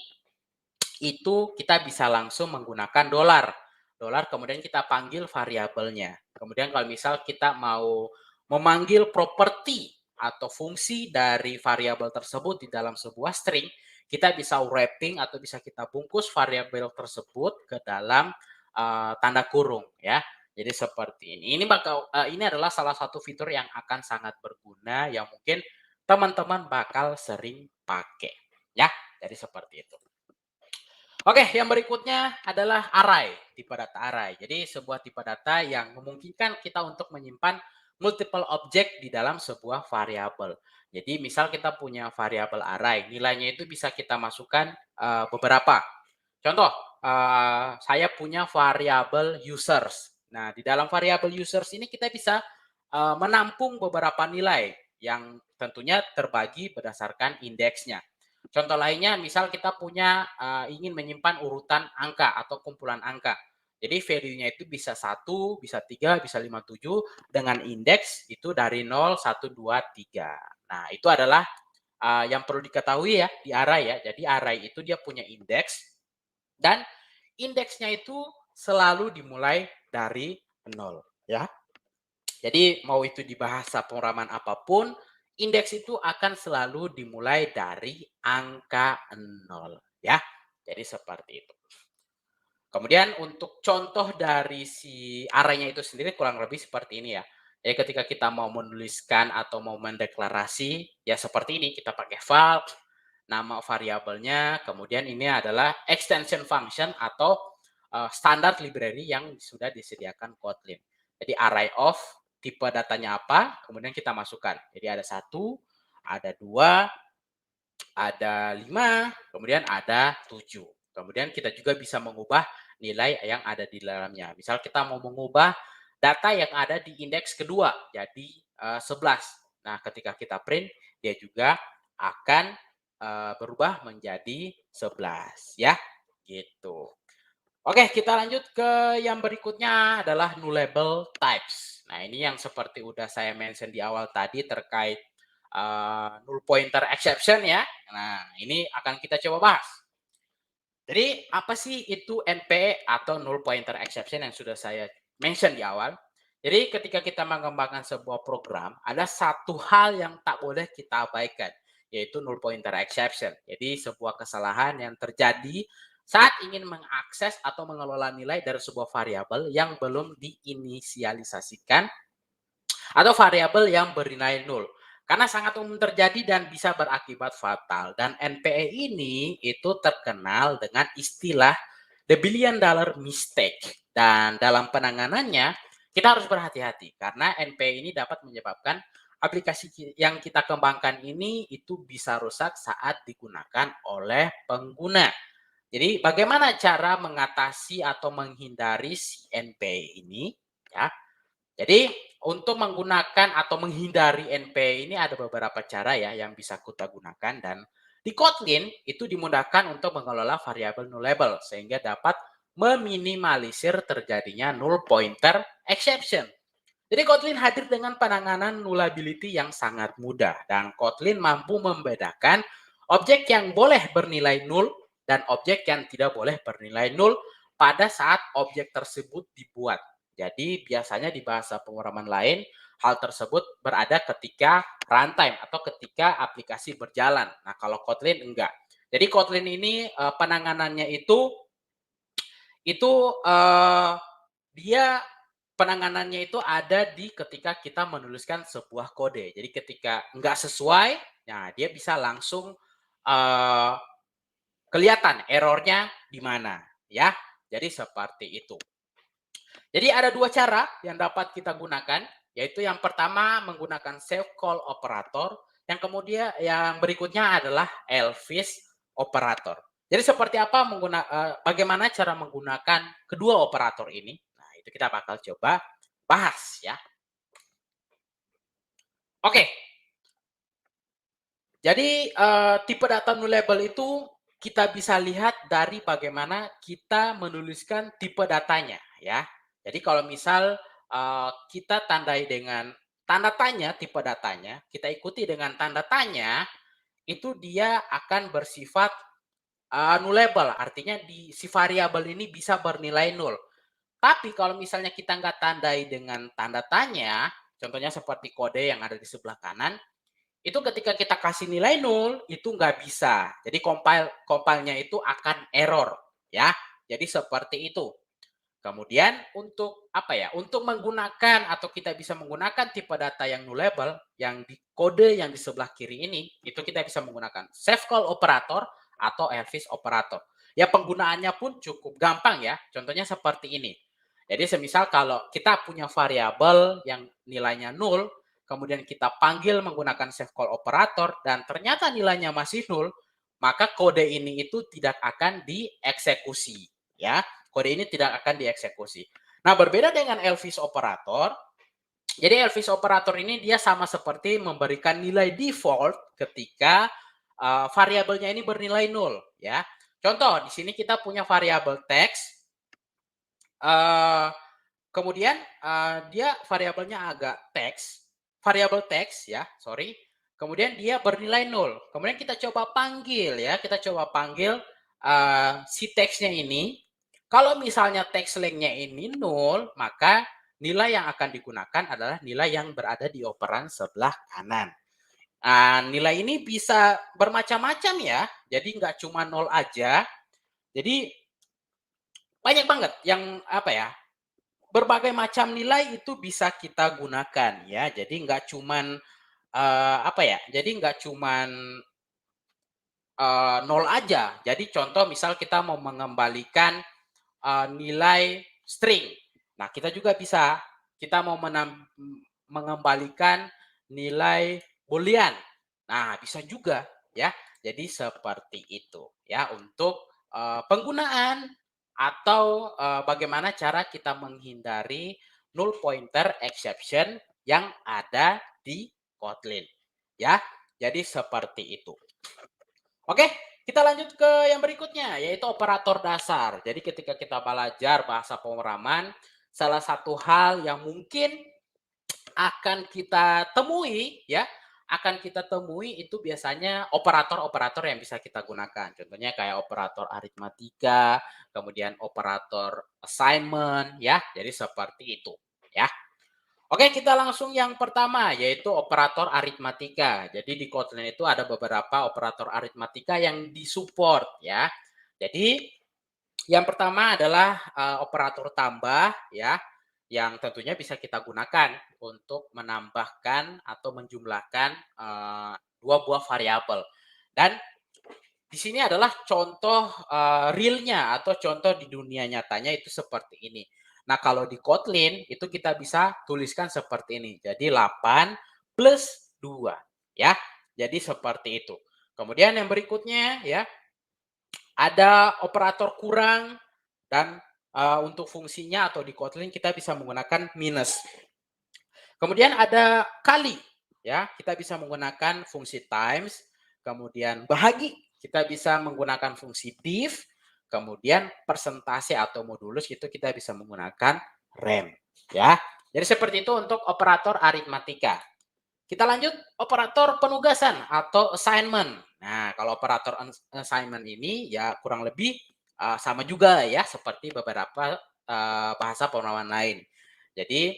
itu kita bisa langsung menggunakan dolar. Dolar kemudian kita panggil variabelnya. Kemudian kalau misal kita mau memanggil properti atau fungsi dari variabel tersebut di dalam sebuah string, kita bisa wrapping atau bisa kita bungkus variabel tersebut ke dalam tanda kurung ya. Jadi seperti ini. Ini adalah salah satu fitur yang akan sangat berguna yang mungkin teman-teman bakal sering pakai. Ya, jadi seperti itu. Oke, yang berikutnya adalah array, tipe data array. Jadi sebuah tipe data yang memungkinkan kita untuk menyimpan multiple objek di dalam sebuah variabel. Jadi misal kita punya variabel array, nilainya itu bisa kita masukkan beberapa. Contoh, saya punya variabel users. Nah, di dalam variabel users ini kita bisa menampung beberapa nilai yang tentunya terbagi berdasarkan indeksnya. Contoh lainnya, misal kita punya ingin menyimpan urutan angka atau kumpulan angka. Jadi value-nya itu bisa 1, bisa 3, bisa 5, 7 dengan indeks itu dari 0, 1, 2, 3. Nah, itu adalah yang perlu diketahui ya di array ya. Jadi array itu dia punya indeks dan indeksnya itu selalu dimulai dari 0 ya. Jadi mau itu di bahasa pemrograman apapun, indeks itu akan selalu dimulai dari angka 0 ya. Jadi seperti itu. Kemudian untuk contoh dari si array-nya itu sendiri kurang lebih seperti ini ya. Jadi ketika kita mau menuliskan atau mau mendeklarasi ya seperti ini, kita pakai val, nama variabelnya, kemudian ini adalah extension function atau standar library yang sudah disediakan Kotlin. Jadi array of tipe datanya apa, kemudian kita masukkan. Jadi ada 1, ada 2, ada 5, kemudian ada 7. Kemudian kita juga bisa mengubah nilai yang ada di dalamnya. Misal kita mau mengubah data yang ada di indeks kedua jadi 11. Nah, ketika kita print dia juga akan berubah menjadi 11 ya. Gitu. Oke, kita lanjut ke yang berikutnya adalah nullable types. Nah, ini yang seperti udah saya mention di awal tadi terkait null pointer exception ya. Nah, ini akan kita coba bahas. Jadi, apa sih itu NPE atau null pointer exception yang sudah saya mention di awal? Jadi, ketika kita mengembangkan sebuah program, ada satu hal yang tak boleh kita abaikan, yaitu null pointer exception. Jadi, sebuah kesalahan yang terjadi saat ingin mengakses atau mengelola nilai dari sebuah variabel yang belum diinisialisasikan atau variabel yang bernilai nol. Karena sangat umum terjadi dan bisa berakibat fatal. Dan NPE ini itu terkenal dengan istilah the billion dollar mistake. Dan dalam penanganannya kita harus berhati-hati karena NPE ini dapat menyebabkan aplikasi yang kita kembangkan ini itu bisa rusak saat digunakan oleh pengguna. Jadi bagaimana cara mengatasi atau menghindari si NPE ini? Ya, jadi untuk menggunakan atau menghindari NPE ini ada beberapa cara ya yang bisa kita gunakan dan di Kotlin itu dimudahkan untuk mengelola variabel nullable sehingga dapat meminimalisir terjadinya null pointer exception. Jadi Kotlin hadir dengan penanganan nullability yang sangat mudah dan Kotlin mampu membedakan objek yang boleh bernilai null dan objek yang tidak boleh bernilai null pada saat objek tersebut dibuat. Jadi biasanya di bahasa pemrograman lain hal tersebut berada ketika runtime atau ketika aplikasi berjalan. Nah, kalau Kotlin enggak. Jadi Kotlin ini penanganannya itu dia penanganannya itu ada di ketika kita menuliskan sebuah kode. Jadi ketika enggak sesuai, nah dia bisa langsung uh, kelihatan errornya di mana, ya. Jadi seperti itu. Jadi ada dua cara yang dapat kita gunakan, yaitu yang pertama menggunakan save call operator, yang kemudian yang berikutnya adalah elvis operator. Jadi seperti apa bagaimana cara menggunakan kedua operator ini? Nah, itu kita bakal coba bahas ya. Oke. Jadi tipe data nullable itu kita bisa lihat dari bagaimana kita menuliskan tipe datanya ya. Jadi kalau misal kita tandai dengan tanda tanya tipe datanya, kita ikuti dengan tanda tanya, itu dia akan bersifat nullable, artinya si variabel ini bisa bernilai nol. Tapi kalau misalnya kita nggak tandai dengan tanda tanya, contohnya seperti kode yang ada di sebelah kanan, itu ketika kita kasih nilai nol, itu nggak bisa. Jadi compile-nya itu akan error, ya. Jadi seperti itu. Kemudian untuk apa ya? Untuk menggunakan atau kita bisa menggunakan tipe data yang nullable yang di kode yang di sebelah kiri ini, itu kita bisa menggunakan safe call operator atau Elvis operator. Ya penggunaannya pun cukup gampang ya. Contohnya seperti ini. Jadi semisal kalau kita punya variabel yang nilainya nol, kemudian kita panggil menggunakan safe call operator dan ternyata nilainya masih nol, maka kode ini itu tidak akan dieksekusi ya. Kode ini tidak akan dieksekusi. Nah, berbeda dengan Elvis operator, jadi Elvis operator ini dia sama seperti memberikan nilai default ketika variabelnya ini bernilai nol ya. Contoh, di sini kita punya variabel teks, uh, kemudian dia variabelnya agak teks, variabel teks ya, sorry. Kemudian dia bernilai nol. Kemudian kita coba panggil ya, kita coba panggil si teksnya ini. Kalau misalnya teks lengthnya ini nol, maka nilai yang akan digunakan adalah nilai yang berada di operan sebelah kanan. Nilai ini bisa bermacam-macam ya, jadi nggak cuma nol aja. Jadi banyak banget yang apa ya, berbagai macam nilai itu bisa kita gunakan ya. Jadi nggak cuman apa ya? Jadi nggak cuman nol aja. Jadi contoh misal kita mau mengembalikan nilai string. Nah, kita juga bisa kita mau mengembalikan nilai boolean. Nah, bisa juga ya. Jadi seperti itu ya untuk penggunaan atau bagaimana cara kita menghindari null pointer exception yang ada di Kotlin. Ya. Jadi seperti itu. Oke, kita lanjut ke yang berikutnya, yaitu operator dasar. Jadi ketika kita belajar bahasa pemrograman, salah satu hal yang mungkin akan kita temui ya, akan kita temui itu biasanya operator-operator yang bisa kita gunakan. Contohnya kayak operator aritmatika, kemudian operator assignment ya. Jadi seperti itu ya. Oke, kita langsung yang pertama, yaitu operator aritmatika. Jadi di Kotlin itu ada beberapa operator aritmatika yang disupport ya. Jadi yang pertama adalah operator tambah ya, yang tentunya bisa kita gunakan untuk menambahkan atau menjumlahkan dua buah variabel. Dan di sini adalah contoh realnya atau contoh di dunia nyatanya itu seperti ini. Nah, kalau di Kotlin itu kita bisa tuliskan seperti ini. Jadi 8 plus 2 ya. Jadi seperti itu. Kemudian yang berikutnya ya, ada operator kurang dan untuk fungsinya atau di Kotlin kita bisa menggunakan minus. Kemudian ada kali ya, kita bisa menggunakan fungsi times, kemudian bahagi kita bisa menggunakan fungsi div, kemudian persentase atau modulus itu kita bisa menggunakan rem ya. Jadi seperti itu untuk operator aritmatika. Kita lanjut operator penugasan atau assignment. Nah, kalau operator assignment ini ya kurang lebih sama juga ya seperti beberapa bahasa pemrograman lain. Jadi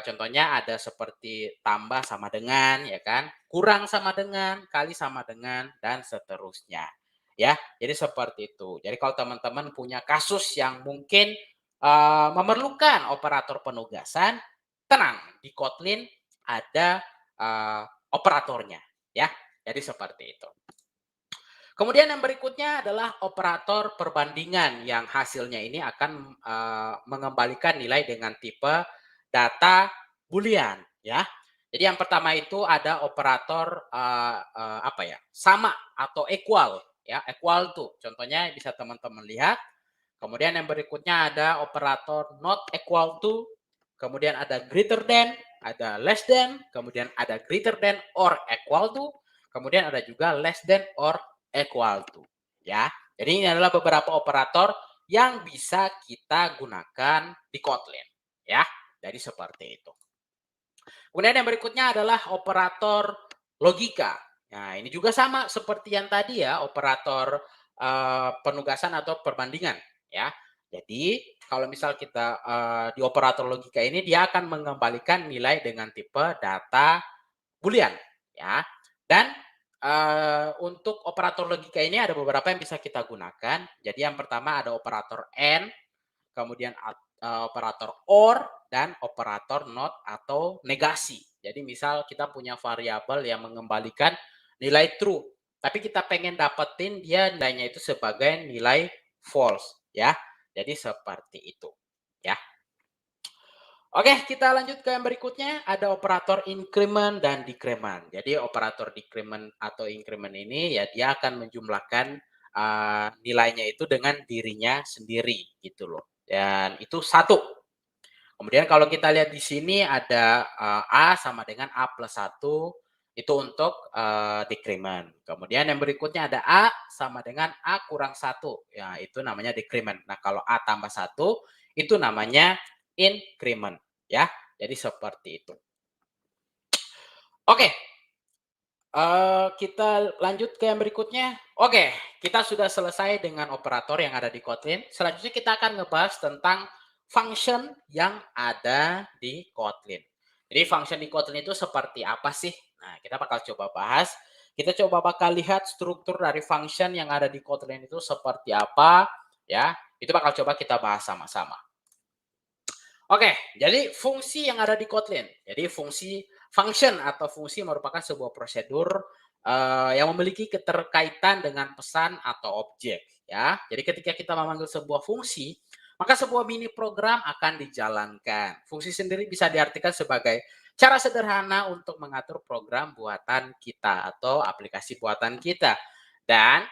contohnya ada seperti tambah sama dengan ya kan, kurang sama dengan, kali sama dengan dan seterusnya. Ya, jadi seperti itu. Jadi kalau teman-teman punya kasus yang mungkin memerlukan operator penugasan, tenang, di Kotlin ada operatornya ya. Jadi seperti itu. Kemudian yang berikutnya adalah operator perbandingan yang hasilnya ini akan mengembalikan nilai dengan tipe data boolean ya. Jadi yang pertama itu ada operator apa ya? Sama atau equal ya, equal to. Contohnya bisa teman-teman lihat. Kemudian yang berikutnya ada operator not equal to, kemudian ada greater than, ada less than, kemudian ada greater than or equal to, kemudian ada juga less than or equal to. Ya, jadi ini adalah beberapa operator yang bisa kita gunakan di Kotlin. Ya, jadi seperti itu. Kemudian yang berikutnya adalah operator logika. Nah, ini juga sama seperti yang tadi ya, operator penugasan atau perbandingan ya. Jadi, kalau misal kita di operator logika ini dia akan mengembalikan nilai dengan tipe data boolean ya. Dan untuk operator logika ini ada beberapa yang bisa kita gunakan. Jadi yang pertama ada operator AND, kemudian operator OR dan operator NOT atau negasi. Jadi misal kita punya variabel yang mengembalikan nilai true, tapi kita pengen dapetin dia nilainya itu sebagai nilai false ya. Jadi seperti itu ya. Oke, kita lanjut ke yang berikutnya. Ada operator increment dan decrement. Jadi operator decrement atau increment ini ya dia akan menjumlahkan nilainya itu dengan dirinya sendiri gitu loh. Dan itu satu. Kemudian kalau kita lihat di sini ada A sama dengan A plus 1 itu untuk decrement. Kemudian yang berikutnya ada A sama dengan A kurang 1. Ya, itu namanya decrement. Nah, kalau A tambah 1 itu namanya increment ya. Jadi seperti itu. Oke, kita lanjut ke yang berikutnya. Oke, kita sudah selesai dengan operator yang ada di Kotlin. Selanjutnya kita akan ngebahas tentang function yang ada di Kotlin. Jadi function di Kotlin itu seperti apa sih? Nah, kita bakal coba bahas. Kita coba bakal lihat struktur dari function yang ada di Kotlin itu seperti apa, ya. Itu bakal coba kita bahas sama-sama. Oke, jadi fungsi yang ada di Kotlin. Jadi fungsi function atau fungsi merupakan sebuah prosedur yang memiliki keterkaitan dengan pesan atau objek. Ya, jadi ketika kita memanggil sebuah fungsi, maka sebuah mini program akan dijalankan. Fungsi sendiri bisa diartikan sebagai cara sederhana untuk mengatur program buatan kita atau aplikasi buatan kita. Dan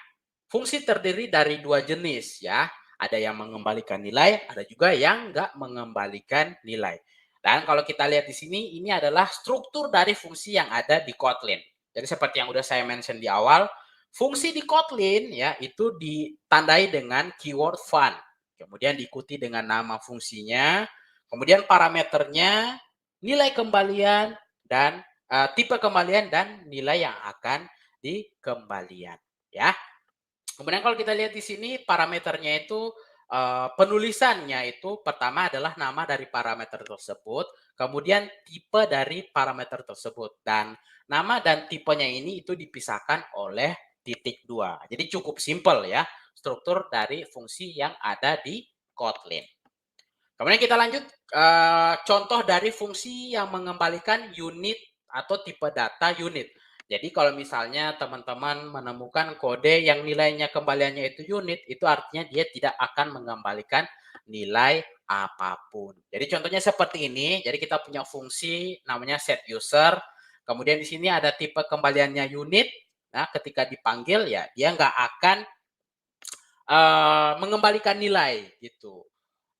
fungsi terdiri dari dua jenis ya. Ada yang mengembalikan nilai, ada juga yang nggak mengembalikan nilai. Dan kalau kita lihat di sini, ini adalah struktur dari fungsi yang ada di Kotlin. Jadi seperti yang udah saya mention di awal, fungsi di Kotlin ya itu ditandai dengan keyword fun. Kemudian diikuti dengan nama fungsinya, kemudian parameternya, nilai kembalian dan tipe kembalian dan nilai yang akan dikembalikan ya. Kemudian kalau kita lihat di sini parameternya itu penulisannya itu pertama adalah nama dari parameter tersebut, kemudian tipe dari parameter tersebut dan nama dan tipenya ini itu dipisahkan oleh titik dua. Jadi cukup simpel ya struktur dari fungsi yang ada di Kotlin. Kemudian kita lanjut contoh dari fungsi yang mengembalikan unit atau tipe data unit. Jadi kalau misalnya teman-teman menemukan kode yang nilainya kembaliannya itu unit, itu artinya dia tidak akan mengembalikan nilai apapun. Jadi contohnya seperti ini. Jadi kita punya fungsi namanya set user. Kemudian di sini ada tipe kembaliannya unit. Nah, ketika dipanggil ya dia nggak akan mengembalikan nilai gitu.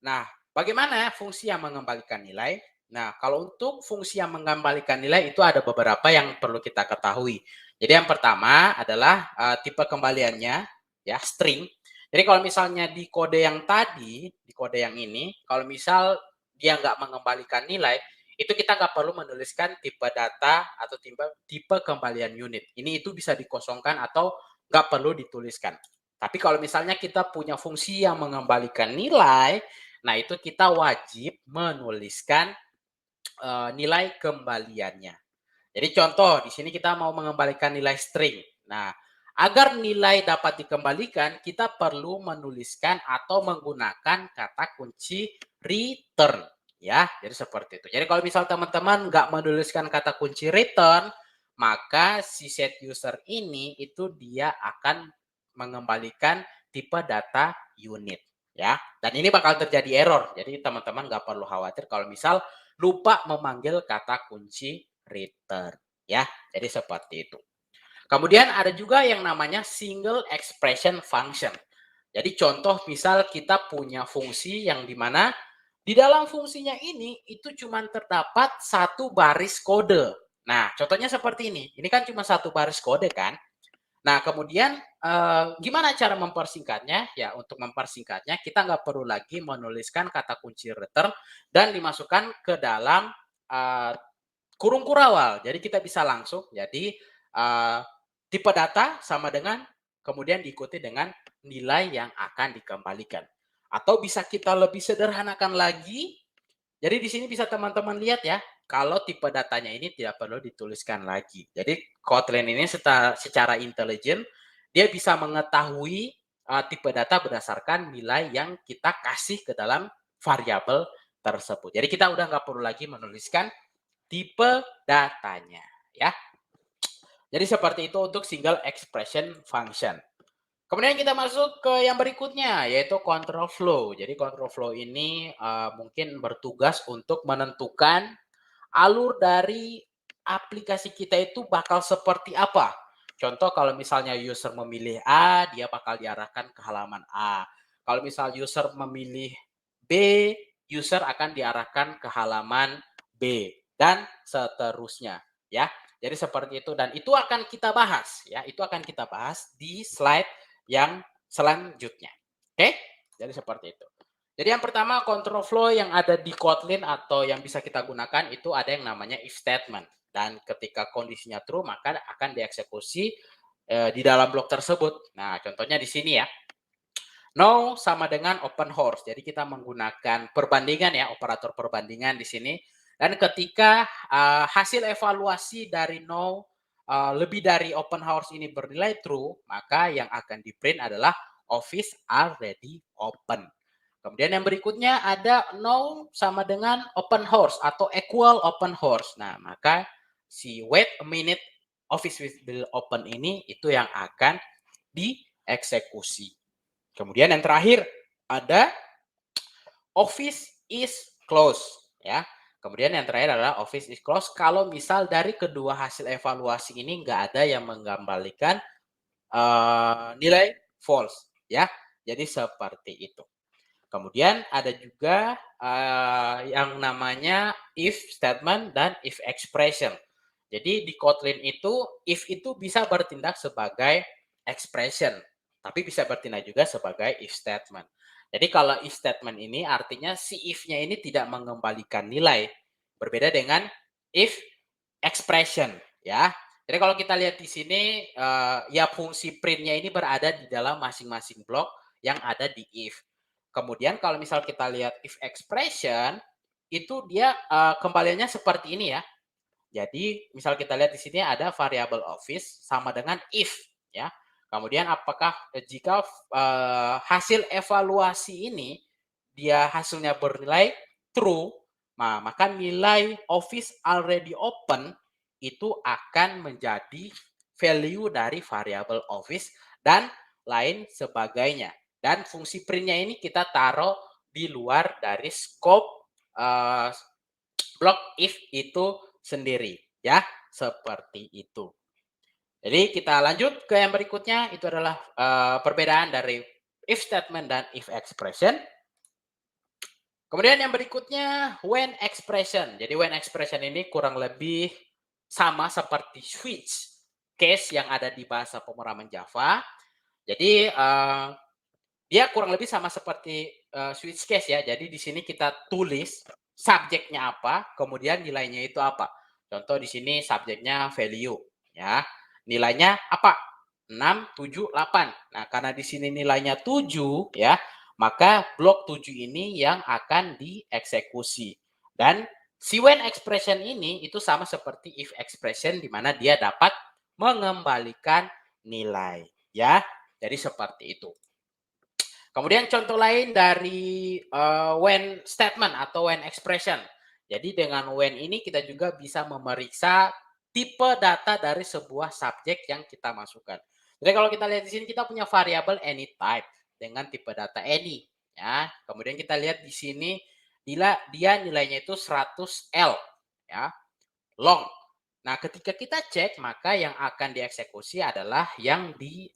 Nah, bagaimana fungsi yang mengembalikan nilai? Nah, kalau untuk fungsi yang mengembalikan nilai itu ada beberapa yang perlu kita ketahui. Jadi yang pertama adalah tipe kembaliannya ya string. Jadi kalau misalnya di kode yang tadi, di kode yang ini, kalau misal dia nggak mengembalikan nilai, itu kita nggak perlu menuliskan tipe data atau tipe kembalian unit. Ini itu bisa dikosongkan atau nggak perlu dituliskan. Tapi kalau misalnya kita punya fungsi yang mengembalikan nilai, nah itu kita wajib menuliskan nilai kembaliannya. Jadi contoh di sini kita mau mengembalikan nilai string. Nah, agar nilai dapat dikembalikan, kita perlu menuliskan atau menggunakan kata kunci return. Ya, jadi seperti itu. Jadi kalau misal teman-teman nggak menuliskan kata kunci return, maka si set user ini itu dia akan mengembalikan tipe data unit. Ya, dan ini bakal terjadi error. Jadi teman-teman nggak perlu khawatir kalau misal lupa memanggil kata kunci return ya. Jadi seperti itu. Kemudian ada juga yang namanya single expression function. Jadi contoh misal kita punya fungsi yang dimana di dalam fungsinya ini itu cuma terdapat satu baris kode. Nah, contohnya seperti ini. Ini kan cuma satu baris kode kan? Nah, kemudian gimana cara mempersingkatnya? Ya, untuk mempersingkatnya kita nggak perlu lagi menuliskan kata kunci return dan dimasukkan ke dalam kurung kurawal. Jadi kita bisa langsung jadi tipe data sama dengan kemudian diikuti dengan nilai yang akan dikembalikan. Atau bisa kita lebih sederhanakan lagi. Jadi di sini bisa teman-teman lihat ya, kalau tipe datanya ini tidak perlu dituliskan lagi. Jadi Kotlin ini secara intelijen dia bisa mengetahui tipe data berdasarkan nilai yang kita kasih ke dalam variabel tersebut. Jadi kita udah nggak perlu lagi menuliskan tipe datanya, ya. Jadi seperti itu untuk single expression function. Kemudian kita masuk ke yang berikutnya, yaitu control flow. Jadi control flow ini mungkin bertugas untuk menentukan alur dari aplikasi kita itu bakal seperti apa. Contoh kalau misalnya user memilih A, dia bakal diarahkan ke halaman A. Kalau misal user memilih B, user akan diarahkan ke halaman B dan seterusnya, ya. Jadi seperti itu dan itu akan kita bahas, ya. Itu akan kita bahas di slide yang selanjutnya. Oke? Jadi seperti itu. Jadi yang pertama control flow yang ada di Kotlin atau yang bisa kita gunakan itu ada yang namanya if statement. Dan ketika kondisinya true maka akan dieksekusi di dalam blok tersebut. Nah contohnya di sini ya. No sama dengan open horse. Jadi kita menggunakan perbandingan ya, operator perbandingan di sini. Dan ketika hasil evaluasi dari no lebih dari open horse ini bernilai true, maka yang akan di print adalah office already open. Kemudian yang berikutnya ada no sama dengan open horse atau equal open horse. Nah, maka si wait a minute office will open ini itu yang akan dieksekusi. Kemudian yang terakhir ada office is closed ya. Kemudian yang terakhir adalah office is closed kalau misal dari kedua hasil evaluasi ini nggak ada yang mengembalikan nilai false ya. Jadi seperti itu. Kemudian ada juga yang namanya if statement dan if expression. Jadi di Kotlin itu if itu bisa bertindak sebagai expression, tapi bisa bertindak juga sebagai if statement. Jadi kalau if statement ini artinya si if-nya ini tidak mengembalikan nilai, berbeda dengan if expression ya. Jadi kalau kita lihat di sini ya fungsi print-nya ini berada di dalam masing-masing blok yang ada di if. Kemudian kalau misal kita lihat if expression itu dia kembaliannya seperti ini ya. Jadi misal kita lihat di sini ada variabel office sama dengan if ya. Kemudian apakah jika hasil evaluasi ini dia hasilnya bernilai true, maka nilai office already open itu akan menjadi value dari variabel office dan lain sebagainya. Dan fungsi printnya ini kita taruh di luar dari scope blok if itu sendiri ya, seperti itu. Jadi kita lanjut ke yang berikutnya, itu adalah perbedaan dari if statement dan if expression. Kemudian yang berikutnya when expression. Jadi when expression ini kurang lebih sama seperti switch case yang ada di bahasa pemrograman Java. Jadi dia kurang lebih sama seperti switch case ya. Jadi di sini kita tulis subjeknya apa, kemudian nilainya itu apa. Contoh di sini subjeknya value ya. Nilainya apa? 6, 7, 8. Nah, karena di sini nilainya 7 ya, maka blok 7 ini yang akan dieksekusi. Dan si when expression ini itu sama seperti if expression di mana dia dapat mengembalikan nilai ya. Jadi seperti itu. Kemudian contoh lain dari when statement atau when expression. Jadi dengan when ini kita juga bisa memeriksa tipe data dari sebuah subjek yang kita masukkan. Jadi kalau kita lihat di sini kita punya variabel any type dengan tipe data any ya. Kemudian kita lihat di sini dia nilainya itu 100L ya, long. Nah, ketika kita cek maka yang akan dieksekusi adalah yang di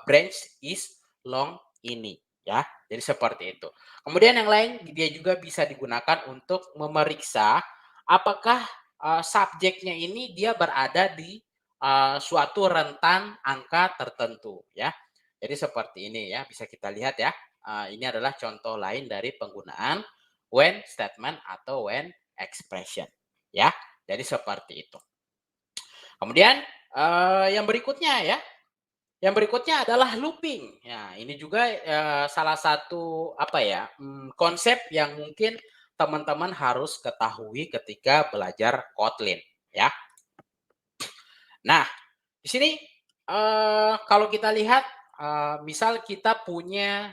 branch is long ini ya. Jadi seperti itu. Kemudian yang lain dia juga bisa digunakan untuk memeriksa apakah subjeknya ini dia berada di suatu rentan angka tertentu ya. Jadi seperti ini ya, bisa kita lihat ya. Ini adalah contoh lain dari penggunaan when statement atau when expression ya. Jadi seperti itu. Kemudian yang berikutnya ya, yang berikutnya adalah looping. Ya, ini juga salah satu apa ya konsep yang mungkin teman-teman harus ketahui ketika belajar Kotlin, ya. Nah, di sini kalau kita lihat, misal kita punya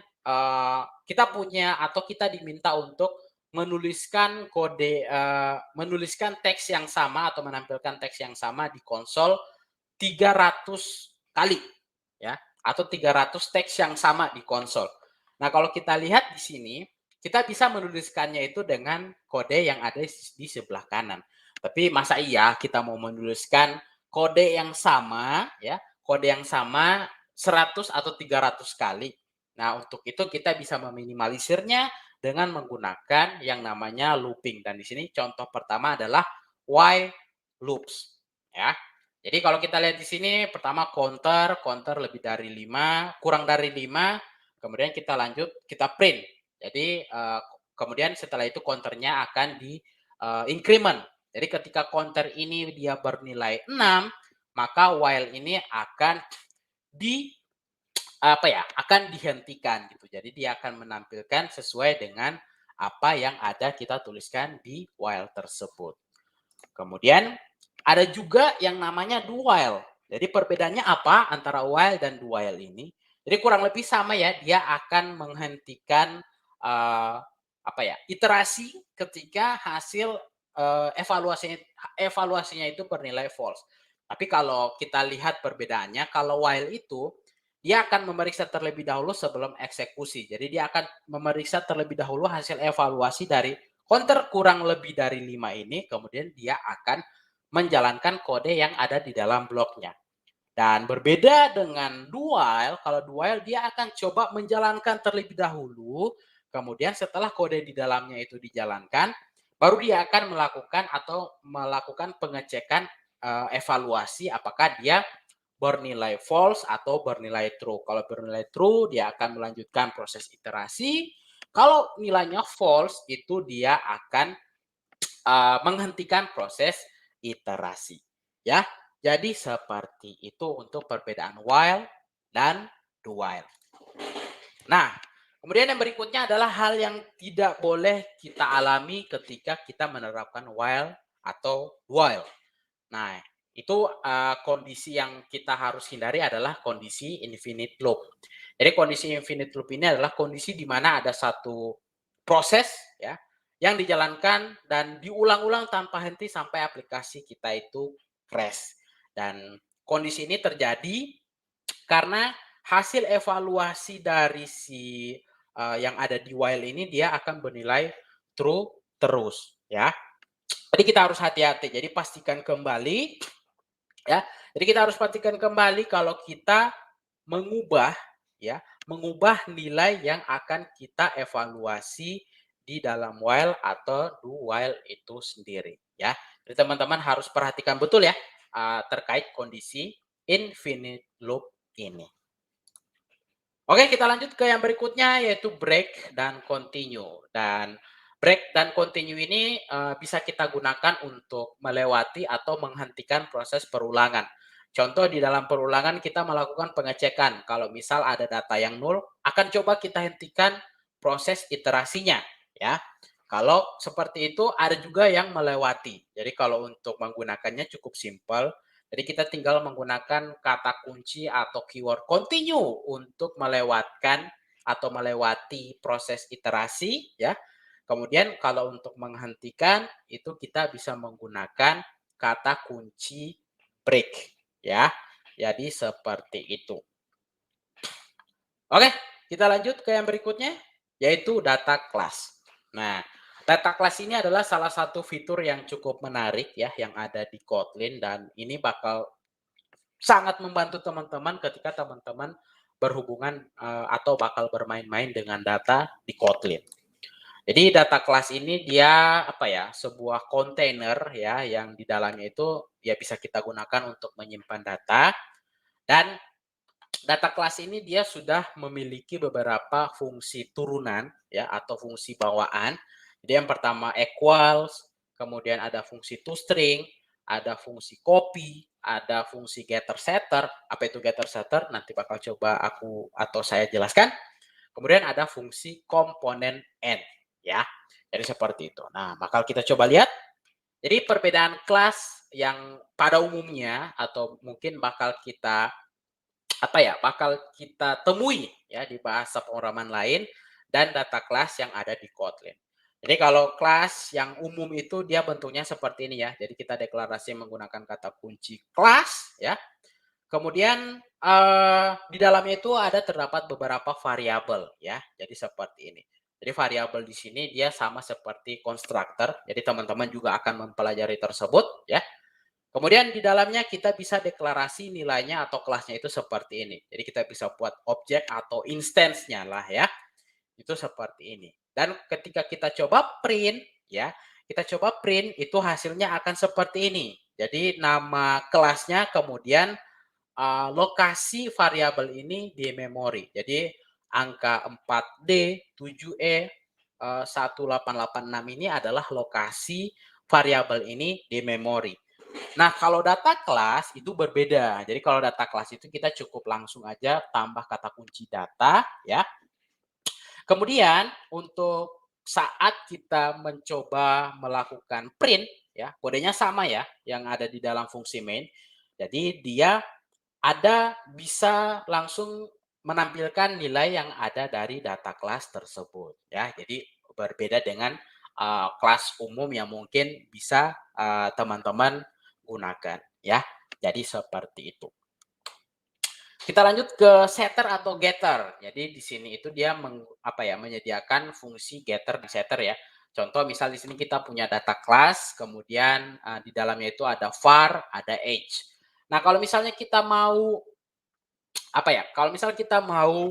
atau kita diminta untuk menuliskan menuliskan teks yang sama atau menampilkan teks yang sama di konsol 300 kali ya, atau 300 teks yang sama di konsol. Nah, kalau kita lihat di sini, kita bisa menuliskannya itu dengan kode yang ada di sebelah kanan. Tapi masa iya kita mau menuliskan kode yang sama ya, kode yang sama 100 atau 300 kali. Nah, untuk itu kita bisa meminimalisirnya dengan menggunakan yang namanya looping. Dan di sini contoh pertama adalah while loops ya. Jadi kalau kita lihat di sini pertama counter lebih dari 5, kurang dari 5, kemudian kita lanjut kita print. Jadi kemudian setelah itu counternya akan di increment. Jadi ketika counter ini dia bernilai 6, maka while ini akan akan dihentikan gitu. Jadi dia akan menampilkan sesuai dengan apa yang ada kita tuliskan di while tersebut. Kemudian ada juga yang namanya do while. Jadi perbedaannya apa antara while dan do while ini? Jadi kurang lebih sama ya, dia akan menghentikan iterasi ketika hasil evaluasinya itu bernilai false. Tapi kalau kita lihat perbedaannya, kalau while itu dia akan memeriksa terlebih dahulu sebelum eksekusi. Jadi dia akan memeriksa terlebih dahulu hasil evaluasi dari counter kurang lebih dari 5 ini, kemudian dia akan menjalankan kode yang ada di dalam bloknya. Dan berbeda dengan do while, kalau do while dia akan coba menjalankan terlebih dahulu, kemudian setelah kode di dalamnya itu dijalankan, baru dia akan melakukan pengecekan evaluasi apakah dia bernilai false atau bernilai true. Kalau bernilai true, dia akan melanjutkan proses iterasi. Kalau nilainya false, itu dia akan menghentikan proses iterasi. Ya, jadi seperti itu untuk perbedaan while dan do while. Nah, kemudian yang berikutnya adalah hal yang tidak boleh kita alami ketika kita menerapkan while atau do while. Nah, itu kondisi yang kita harus hindari adalah kondisi infinite loop. Jadi kondisi infinite loop ini adalah kondisi di mana ada satu proses ya yang dijalankan dan diulang-ulang tanpa henti sampai aplikasi kita itu crash. Dan kondisi ini terjadi karena hasil evaluasi dari yang ada di while ini dia akan bernilai true terus ya. Jadi kita harus hati-hati. Jadi pastikan kembali ya. Jadi kita harus pastikan kembali kalau kita mengubah mengubah nilai yang akan kita evaluasi di dalam while atau do while itu sendiri ya. Jadi teman-teman harus perhatikan betul ya terkait kondisi infinite loop ini. Oke, kita lanjut ke yang berikutnya yaitu break dan continue. Dan break dan continue ini bisa kita gunakan untuk melewati atau menghentikan proses perulangan. Contoh di dalam perulangan kita melakukan pengecekan. Kalau misal ada data yang nol, akan coba kita hentikan proses iterasinya ya. Kalau seperti itu ada juga yang melewati. Jadi kalau untuk menggunakannya cukup simpel. Jadi kita tinggal menggunakan kata kunci atau keyword continue untuk melewatkan atau melewati proses iterasi ya. Kemudian kalau untuk menghentikan itu kita bisa menggunakan kata kunci break ya. Jadi seperti itu. Oke, kita lanjut ke yang berikutnya yaitu data class. Nah, data class ini adalah salah satu fitur yang cukup menarik ya yang ada di Kotlin dan ini bakal sangat membantu teman-teman ketika teman-teman berhubungan atau bakal bermain-main dengan data di Kotlin. Jadi data class ini dia sebuah kontainer ya yang di dalamnya itu ya bisa kita gunakan untuk menyimpan data dan data class ini dia sudah memiliki beberapa fungsi turunan ya atau fungsi bawaan. Jadi yang pertama equals, kemudian ada fungsi toString, ada fungsi copy, ada fungsi getter setter. Apa itu getter setter? Nanti bakal coba aku atau saya jelaskan. Kemudian ada fungsi komponen end ya. Jadi seperti itu. Nah, bakal kita coba lihat. Jadi perbedaan kelas yang pada umumnya atau mungkin bakal kita temui ya di bahasa pemrograman lain dan data kelas yang ada di Kotlin. Jadi kalau kelas yang umum itu dia bentuknya seperti ini ya. Jadi kita deklarasi menggunakan kata kunci kelas ya. Kemudian di dalamnya itu ada terdapat beberapa variabel ya. Jadi seperti ini. Jadi variabel di sini dia sama seperti konstruktor. Jadi teman-teman juga akan mempelajari tersebut ya. Kemudian di dalamnya kita bisa deklarasi nilainya atau kelasnya itu seperti ini. Jadi kita bisa buat objek atau instance-nya lah ya. Itu seperti ini. Dan ketika kita coba print ya, kita coba print itu hasilnya akan seperti ini. Jadi nama kelasnya kemudian lokasi variabel ini di memori. Jadi angka 4D, 7E, 1886 ini adalah lokasi variabel ini di memori. Nah, kalau data kelas itu berbeda. Jadi kalau data kelas itu kita cukup langsung aja tambah kata kunci data ya. Kemudian untuk saat kita mencoba melakukan print ya, kodenya sama ya yang ada di dalam fungsi main. Jadi dia bisa langsung menampilkan nilai yang ada dari data kelas tersebut ya. Jadi berbeda dengan kelas umum yang mungkin bisa teman-teman gunakan ya. Jadi seperti itu. Kita lanjut ke setter atau getter. Jadi di sini itu dia menyediakan fungsi getter dan setter ya. Contoh misal di sini kita punya data class, kemudian di dalamnya itu ada var, ada age. Nah, kalau misalnya kita mau kalau misalnya kita mau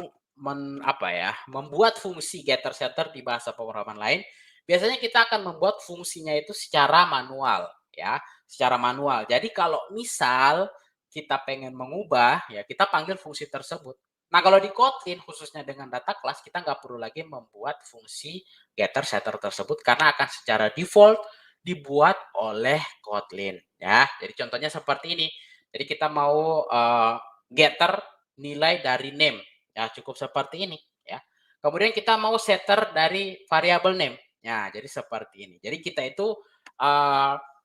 membuat fungsi getter setter di bahasa pemrograman lain, biasanya kita akan membuat fungsinya itu secara manual ya, secara manual. Jadi kalau misal kita pengen mengubah ya kita panggil fungsi tersebut. Nah, kalau di Kotlin khususnya dengan data class kita nggak perlu lagi membuat fungsi getter setter tersebut karena akan secara default dibuat oleh Kotlin ya. Jadi contohnya seperti ini. Jadi kita mau getter nilai dari name. Ya, cukup seperti ini ya. Kemudian kita mau setter dari variabel name. Ya, jadi seperti ini. Jadi kita itu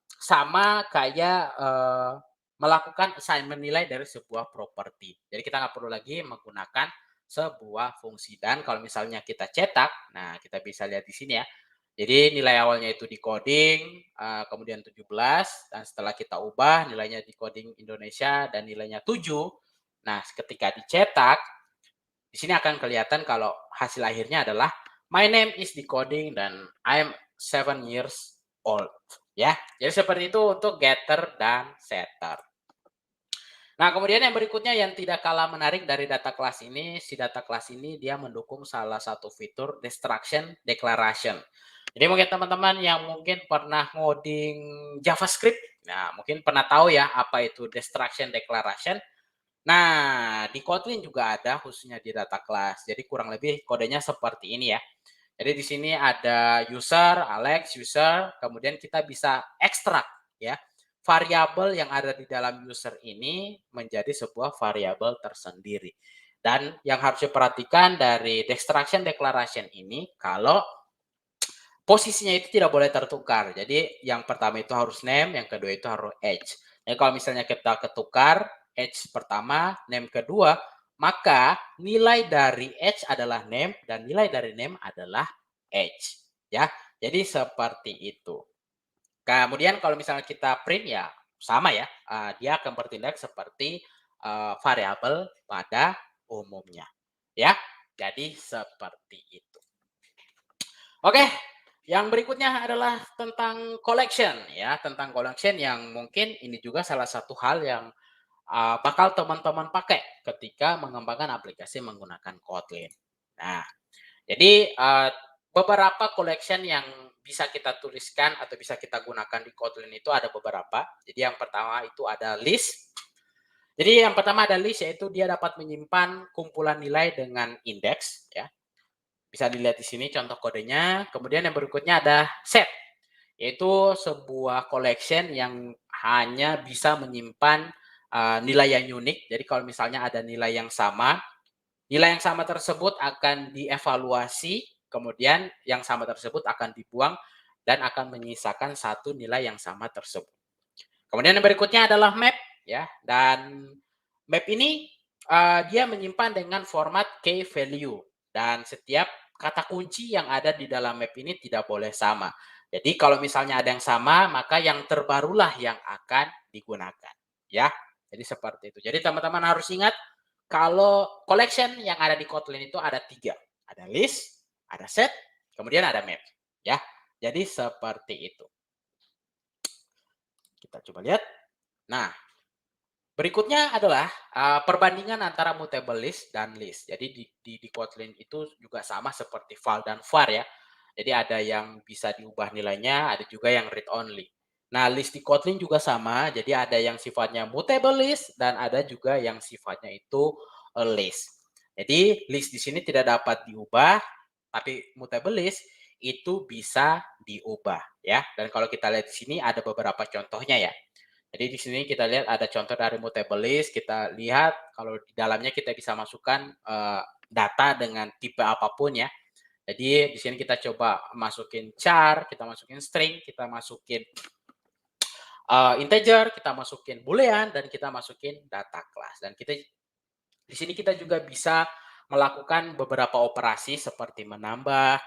sama kayak melakukan assignment nilai dari sebuah properti. Jadi kita nggak perlu lagi menggunakan sebuah fungsi. Dan kalau misalnya kita cetak, nah kita bisa lihat di sini ya. Jadi nilai awalnya itu di coding, kemudian 17, dan setelah kita ubah nilainya di coding Indonesia dan nilainya 7. Nah, ketika dicetak, di sini akan kelihatan kalau hasil akhirnya adalah my name is decoding dan I'm 7 years old. Ya, jadi seperti itu untuk getter dan setter. Nah, kemudian yang berikutnya yang tidak kalah menarik dari data class ini, si data class ini dia mendukung salah satu fitur destruction declaration. Jadi mungkin teman-teman yang mungkin pernah ngoding JavaScript, nah mungkin pernah tahu ya apa itu destruction declaration. Nah, di Kotlin juga ada khususnya di data class. Jadi kurang lebih kodenya seperti ini ya. Jadi di sini ada user, Alex, user, kemudian kita bisa ekstrak ya variabel yang ada di dalam user ini menjadi sebuah variabel tersendiri. Dan yang harus diperhatikan dari destruction declaration ini kalau posisinya itu tidak boleh tertukar. Jadi yang pertama itu harus name, yang kedua itu harus age. Jadi kalau misalnya kita ketukar age pertama, name kedua, maka nilai dari age adalah name dan nilai dari name adalah age. Ya, jadi seperti itu. Kemudian kalau misalnya kita print ya sama ya, dia akan bertindak seperti variabel pada umumnya. Ya, jadi seperti itu. Oke, yang berikutnya adalah tentang collection ya, tentang collection yang mungkin ini juga salah satu hal yang bakal teman-teman pakai ketika mengembangkan aplikasi menggunakan Kotlin. Nah, jadi beberapa collection yang bisa kita tuliskan atau bisa kita gunakan di Kotlin itu ada beberapa. Jadi yang pertama itu ada list. Jadi yang pertama ada list yaitu dia dapat menyimpan kumpulan nilai dengan indeks ya. Bisa dilihat di sini contoh kodenya. Kemudian yang berikutnya ada set, yaitu sebuah collection yang hanya bisa menyimpan nilai yang unik. Jadi kalau misalnya ada nilai yang sama tersebut akan dievaluasi, kemudian yang sama tersebut akan dibuang dan akan menyisakan satu nilai yang sama tersebut. Kemudian yang berikutnya adalah map ya, dan map ini dia menyimpan dengan format key value dan setiap kata kunci yang ada di dalam map ini tidak boleh sama. Jadi kalau misalnya ada yang sama, maka yang terbarulah yang akan digunakan, ya. Jadi seperti itu. Jadi teman-teman harus ingat kalau collection yang ada di Kotlin itu ada 3. Ada list, ada set, kemudian ada map, ya. Jadi seperti itu. Kita coba lihat. Nah, berikutnya adalah perbandingan antara mutable list dan list. Jadi di Kotlin itu juga sama seperti val dan var ya. Jadi ada yang bisa diubah nilainya, ada juga yang read only. Nah, list di Kotlin juga sama. Jadi ada yang sifatnya mutable list dan ada juga yang sifatnya itu a list. Jadi list di sini tidak dapat diubah, tapi mutable list itu bisa diubah ya. Dan kalau kita lihat di sini ada beberapa contohnya ya. Jadi di sini kita lihat ada contoh dari mutable list, kita lihat kalau di dalamnya kita bisa masukkan data dengan tipe apapun ya. Jadi di sini kita coba masukin char, kita masukin string, kita masukin integer, kita masukin boolean dan kita masukin data class. Dan kita di sini kita juga bisa melakukan beberapa operasi seperti menambah,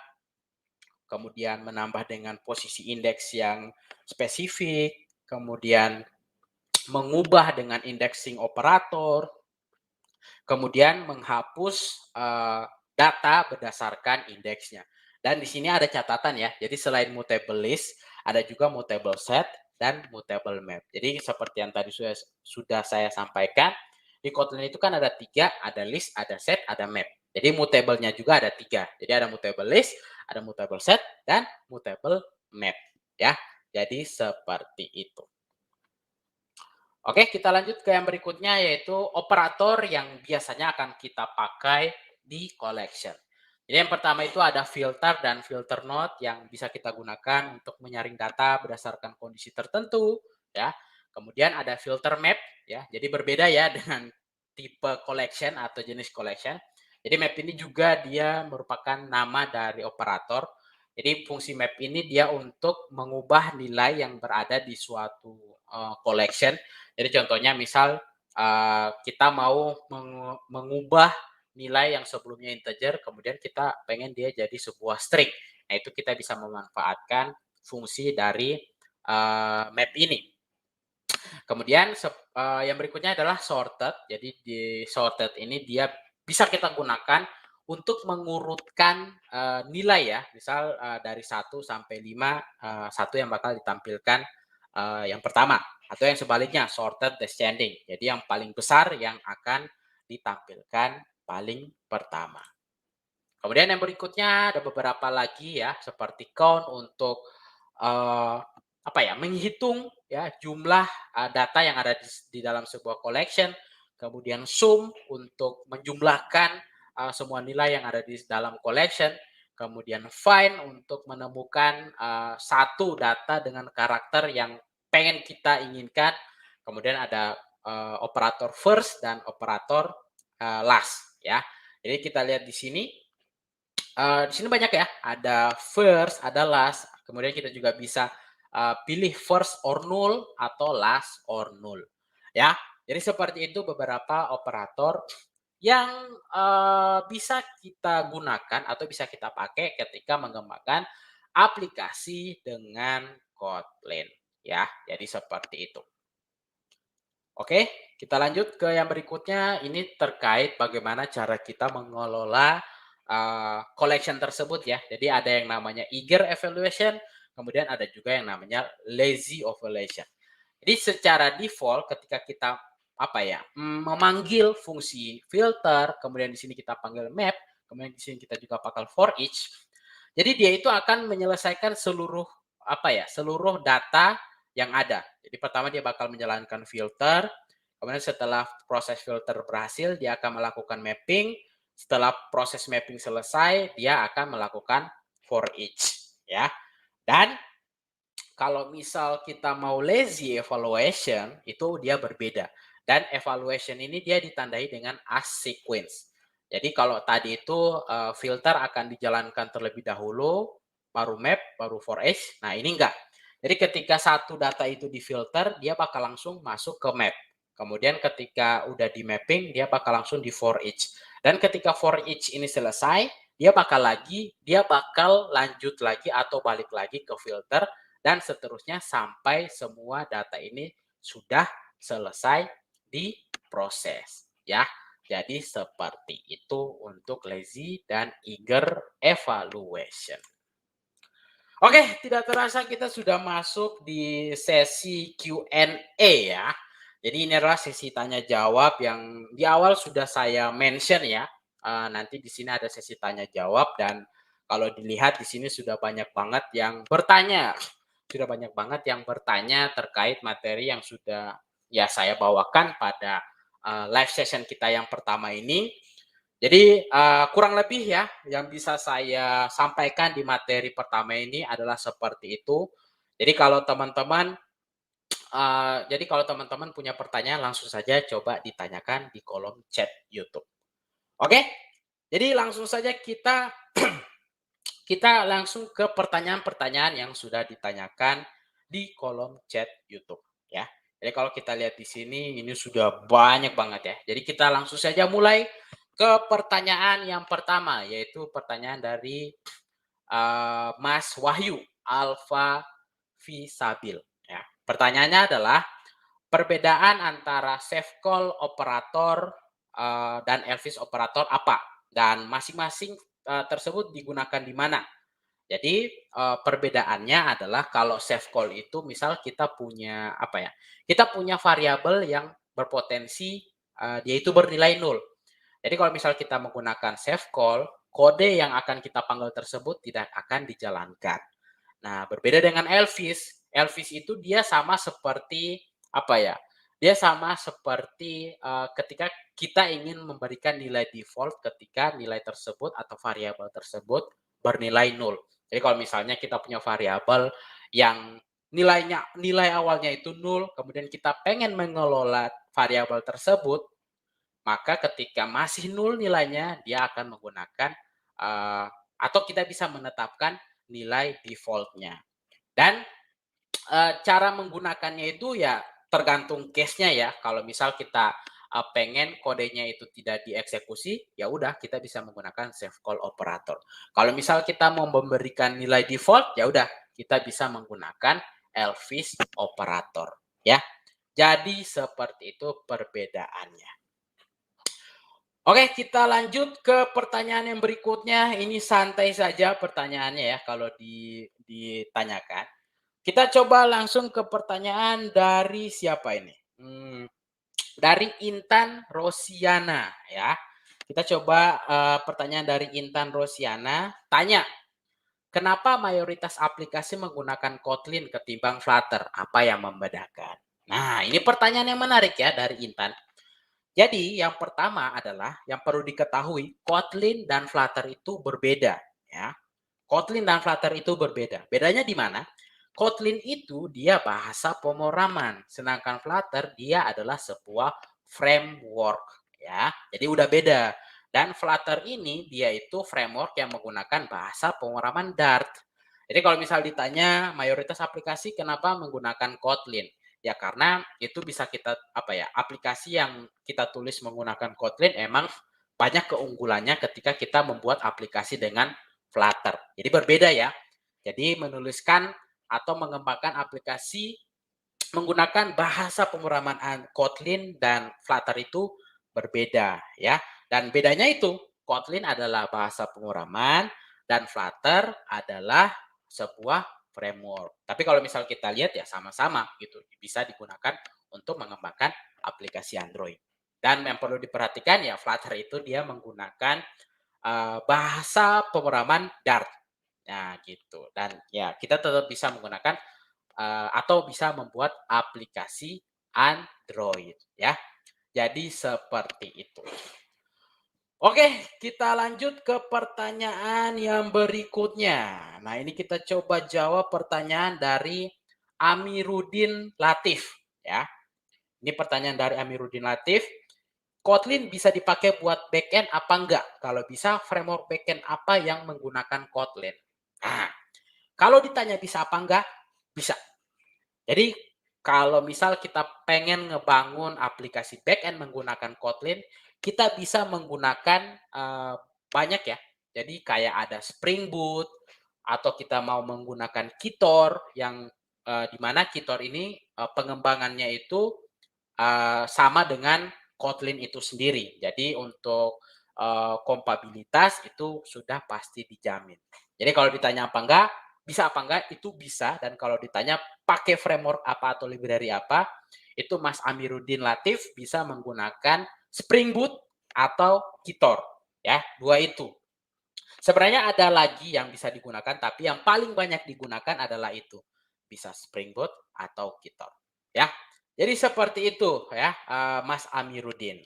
kemudian menambah dengan posisi indeks yang spesifik, kemudian mengubah dengan indexing operator, kemudian menghapus data berdasarkan indeksnya. Dan di sini ada catatan ya, jadi selain mutable list, ada juga mutable set dan mutable map. Jadi seperti yang tadi sudah saya sampaikan, di Kotlin itu kan ada 3, ada list, ada set, ada map. Jadi mutable-nya juga ada 3. Jadi ada mutable list, ada mutable set, dan mutable map. Ya, jadi seperti itu. Oke, kita lanjut ke yang berikutnya yaitu operator yang biasanya akan kita pakai di collection. Jadi yang pertama itu ada filter dan filter node yang bisa kita gunakan untuk menyaring data berdasarkan kondisi tertentu, ya. Kemudian ada filter map, ya. Jadi berbeda ya dengan tipe collection atau jenis collection. Jadi map ini juga dia merupakan nama dari operator. Jadi fungsi map ini dia untuk mengubah nilai yang berada di suatu collection. Jadi contohnya misal kita mau mengubah nilai yang sebelumnya integer, kemudian kita pengen dia jadi sebuah string. Nah, itu kita bisa memanfaatkan fungsi dari map ini. Kemudian yang berikutnya adalah sorted. Jadi di sorted ini dia bisa kita gunakan untuk mengurutkan nilai ya. Misal dari 1 sampai 5, 1 yang bakal ditampilkan yang pertama. Atau yang sebaliknya, sorted descending. Jadi yang paling besar yang akan ditampilkan paling pertama. Kemudian yang berikutnya ada beberapa lagi ya, seperti count untuk menghitung ya jumlah data yang ada di dalam sebuah collection. Kemudian sum untuk menjumlahkan semua nilai yang ada di dalam collection. Kemudian find untuk menemukan satu data dengan karakter yang pengen kita inginkan. Kemudian ada operator first dan operator last ya. Jadi kita lihat di sini. Di sini banyak ya, ada first, ada last, kemudian kita juga bisa pilih first or null atau last or null. Ya, jadi seperti itu beberapa operator yang bisa kita gunakan atau bisa kita pakai ketika mengembangkan aplikasi dengan Kotlin. Ya, jadi seperti itu. Oke, kita lanjut ke yang berikutnya. Ini terkait bagaimana cara kita mengelola collection tersebut ya. Jadi ada yang namanya eager evaluation, kemudian ada juga yang namanya lazy evaluation. Jadi secara default ketika kita memanggil fungsi filter, kemudian di sini kita panggil map, kemudian di sini kita juga panggil for each. Jadi dia itu akan menyelesaikan seluruh data yang ada. Jadi pertama dia bakal menjalankan filter, kemudian setelah proses filter berhasil dia akan melakukan mapping, setelah proses mapping selesai dia akan melakukan for each ya. Dan kalau misal kita mau lazy evaluation itu dia berbeda. Dan evaluation ini dia ditandai dengan as sequence. Jadi kalau tadi itu filter akan dijalankan terlebih dahulu, baru map, baru for each. Nah ini enggak. Jadi ketika satu data itu difilter, dia bakal langsung masuk ke map. Kemudian ketika udah di mapping, dia bakal langsung di for each. Dan ketika for each ini selesai, dia bakal lanjut lagi atau balik lagi ke filter dan seterusnya sampai semua data ini sudah selesai diproses ya. Jadi seperti itu untuk lazy dan eager evaluation. Oke, tidak terasa kita sudah masuk di sesi Q&A ya. Jadi ini adalah sesi tanya jawab yang di awal sudah saya mention ya. Nanti di sini ada sesi tanya jawab dan kalau dilihat di sini sudah banyak banget yang bertanya. Sudah banyak banget yang bertanya terkait materi yang sudah ya saya bawakan pada live session kita yang pertama ini. Jadi, kurang lebih ya yang bisa saya sampaikan di materi pertama ini adalah seperti itu. Jadi kalau teman-teman punya pertanyaan langsung saja coba ditanyakan di kolom chat YouTube. Oke? Jadi langsung saja kita kita langsung ke pertanyaan-pertanyaan yang sudah ditanyakan di kolom chat YouTube ya. Jadi kalau kita lihat di sini ini sudah banyak banget ya. Jadi kita langsung saja mulai ke pertanyaan yang pertama yaitu pertanyaan dari Mas Wahyu Alfa Visabil ya. Pertanyaannya adalah perbedaan antara safe call operator dan Elvis operator apa? Dan masing-masing tersebut digunakan di mana? Jadi, perbedaannya adalah kalau safe call itu misal kita punya apa ya, kita punya variabel yang berpotensi, dia itu bernilai nol. Jadi kalau misal kita menggunakan safe call, kode yang akan kita panggil tersebut tidak akan dijalankan. Nah, berbeda dengan Elvis. Elvis itu dia sama seperti apa ya? Dia sama seperti ketika kita ingin memberikan nilai default ketika nilai tersebut atau variabel tersebut bernilai nol. Jadi kalau misalnya kita punya variabel yang nilai awalnya itu nol, kemudian kita pengen mengelola variabel tersebut, maka ketika masih nol nilainya, dia akan menggunakan atau kita bisa menetapkan nilai default-nya. Dan cara menggunakannya itu ya tergantung case-nya ya. Kalau misal kita pengen kodenya itu tidak dieksekusi, ya udah kita bisa menggunakan safe call operator. Kalau misal kita mau memberikan nilai default, ya udah kita bisa menggunakan Elvis operator ya. Jadi seperti itu perbedaannya. Oke, kita lanjut ke pertanyaan yang berikutnya. Ini santai saja pertanyaannya ya kalau ditanyakan. Kita coba langsung ke pertanyaan dari siapa ini? Dari Intan Rosiana ya. Kita coba pertanyaan dari Intan Rosiana. Tanya, kenapa mayoritas aplikasi menggunakan Kotlin ketimbang Flutter? Apa yang membedakan? Nah, ini pertanyaan yang menarik ya dari Intan. Jadi yang pertama adalah yang perlu diketahui Kotlin dan Flutter itu berbeda ya. Kotlin dan Flutter itu berbeda. Bedanya di mana? Kotlin itu dia bahasa pemrograman, sedangkan Flutter dia adalah sebuah framework ya. Jadi udah beda. Dan Flutter ini dia itu framework yang menggunakan bahasa pemrograman Dart. Jadi kalau misal ditanya mayoritas aplikasi kenapa menggunakan Kotlin? Ya karena itu bisa kita apa ya, aplikasi yang kita tulis menggunakan Kotlin emang banyak keunggulannya ketika kita membuat aplikasi dengan Flutter. Jadi berbeda ya. Jadi menuliskan atau mengembangkan aplikasi menggunakan bahasa pemrograman Kotlin dan Flutter itu berbeda ya. Dan bedanya itu Kotlin adalah bahasa pemrograman dan Flutter adalah sebuah framework. Tapi kalau misal kita lihat ya sama-sama gitu, bisa digunakan untuk mengembangkan aplikasi Android. Dan yang perlu diperhatikan ya Flutter itu dia menggunakan bahasa pemrograman Dart. Nah, gitu. Dan ya kita tetap bisa menggunakan atau bisa membuat aplikasi Android ya. Jadi seperti itu. Oke, kita lanjut ke pertanyaan yang berikutnya. Nah, ini kita coba jawab pertanyaan dari Amiruddin Latif ya. Ini pertanyaan dari Amiruddin Latif. Kotlin bisa dipakai buat backend apa enggak? Kalau bisa, framework backend apa yang menggunakan Kotlin? Nah, kalau ditanya bisa apa enggak? Bisa. Jadi, kalau misal kita pengen ngebangun aplikasi backend menggunakan Kotlin, kita bisa menggunakan banyak ya. Jadi kayak ada Spring Boot atau kita mau menggunakan Kitor yang di mana Kitor ini pengembangannya itu sama dengan Kotlin itu sendiri. Jadi untuk kompatibilitas itu sudah pasti dijamin. Jadi kalau ditanya apa enggak, bisa apa enggak, itu bisa. Dan kalau ditanya pakai framework apa atau library apa, itu Mas Amiruddin Latif bisa menggunakan Spring Boot atau Kitor. Ya, dua itu. Sebenarnya ada lagi yang bisa digunakan, tapi yang paling banyak digunakan adalah itu. Bisa Spring Boot atau Kitor. Ya, jadi seperti itu ya, Mas Amiruddin.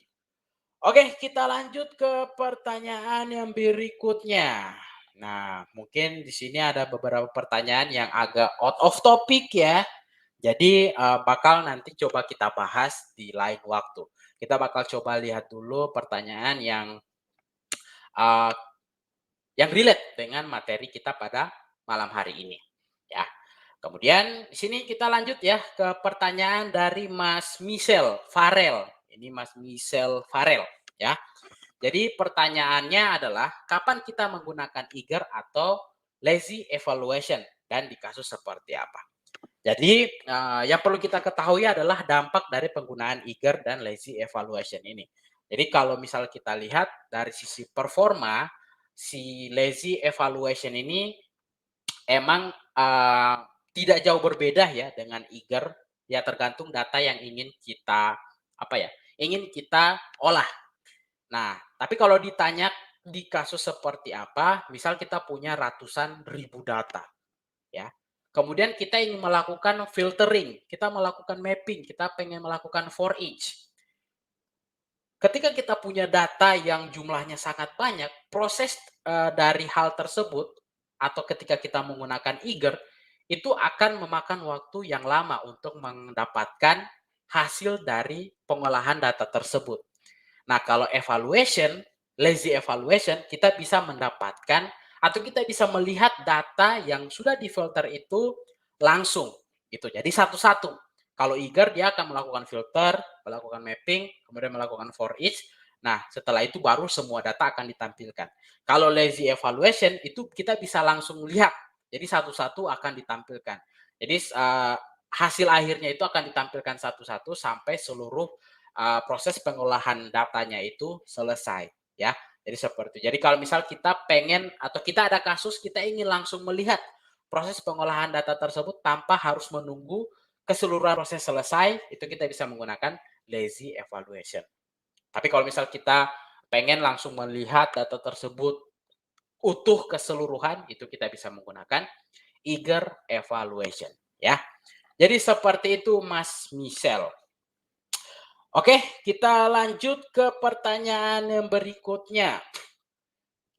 Oke, kita lanjut ke pertanyaan yang berikutnya. Nah, mungkin di sini ada beberapa pertanyaan yang agak out of topic ya. Jadi bakal nanti coba kita bahas di lain waktu. Kita bakal coba lihat dulu pertanyaan uh, yang relate dengan materi kita pada malam hari ini. Ya. Kemudian di sini kita lanjut ya ke pertanyaan dari Mas Michel Farel. Ini Mas Michel Farel ya. Jadi pertanyaannya adalah kapan kita menggunakan eager atau lazy evaluation dan di kasus seperti apa. Jadi yang perlu kita ketahui adalah dampak dari penggunaan eager dan lazy evaluation ini. Jadi kalau misal kita lihat dari sisi performa, si lazy evaluation ini emang tidak jauh berbeda ya dengan eager, ya tergantung data yang ingin kita ingin kita olah. Nah, tapi kalau ditanya di kasus seperti apa, misal kita punya ratusan ribu data, ya. Kemudian kita ingin melakukan filtering, kita melakukan mapping, kita pengen melakukan for each. Ketika kita punya data yang jumlahnya sangat banyak, proses dari hal tersebut atau ketika kita menggunakan eager itu akan memakan waktu yang lama untuk mendapatkan hasil dari pengolahan data tersebut. Nah, kalau evaluation, lazy evaluation, kita bisa mendapatkan atau kita bisa melihat data yang sudah difilter itu langsung gitu. Jadi satu-satu. Kalau eager dia akan melakukan filter, melakukan mapping, kemudian melakukan for each. Nah, setelah itu baru semua data akan ditampilkan. Kalau lazy evaluation itu kita bisa langsung lihat. Jadi satu-satu akan ditampilkan. Jadi hasil akhirnya itu akan ditampilkan satu-satu sampai seluruh proses pengolahan datanya itu selesai ya. Jadi seperti itu. Jadi kalau misal kita pengen atau kita ada kasus kita ingin langsung melihat proses pengolahan data tersebut tanpa harus menunggu keseluruhan proses selesai, itu kita bisa menggunakan lazy evaluation. Tapi kalau misal kita pengen langsung melihat data tersebut utuh keseluruhan, itu kita bisa menggunakan eager evaluation ya. Jadi seperti itu Mas Michel. Oke, kita lanjut ke pertanyaan yang berikutnya.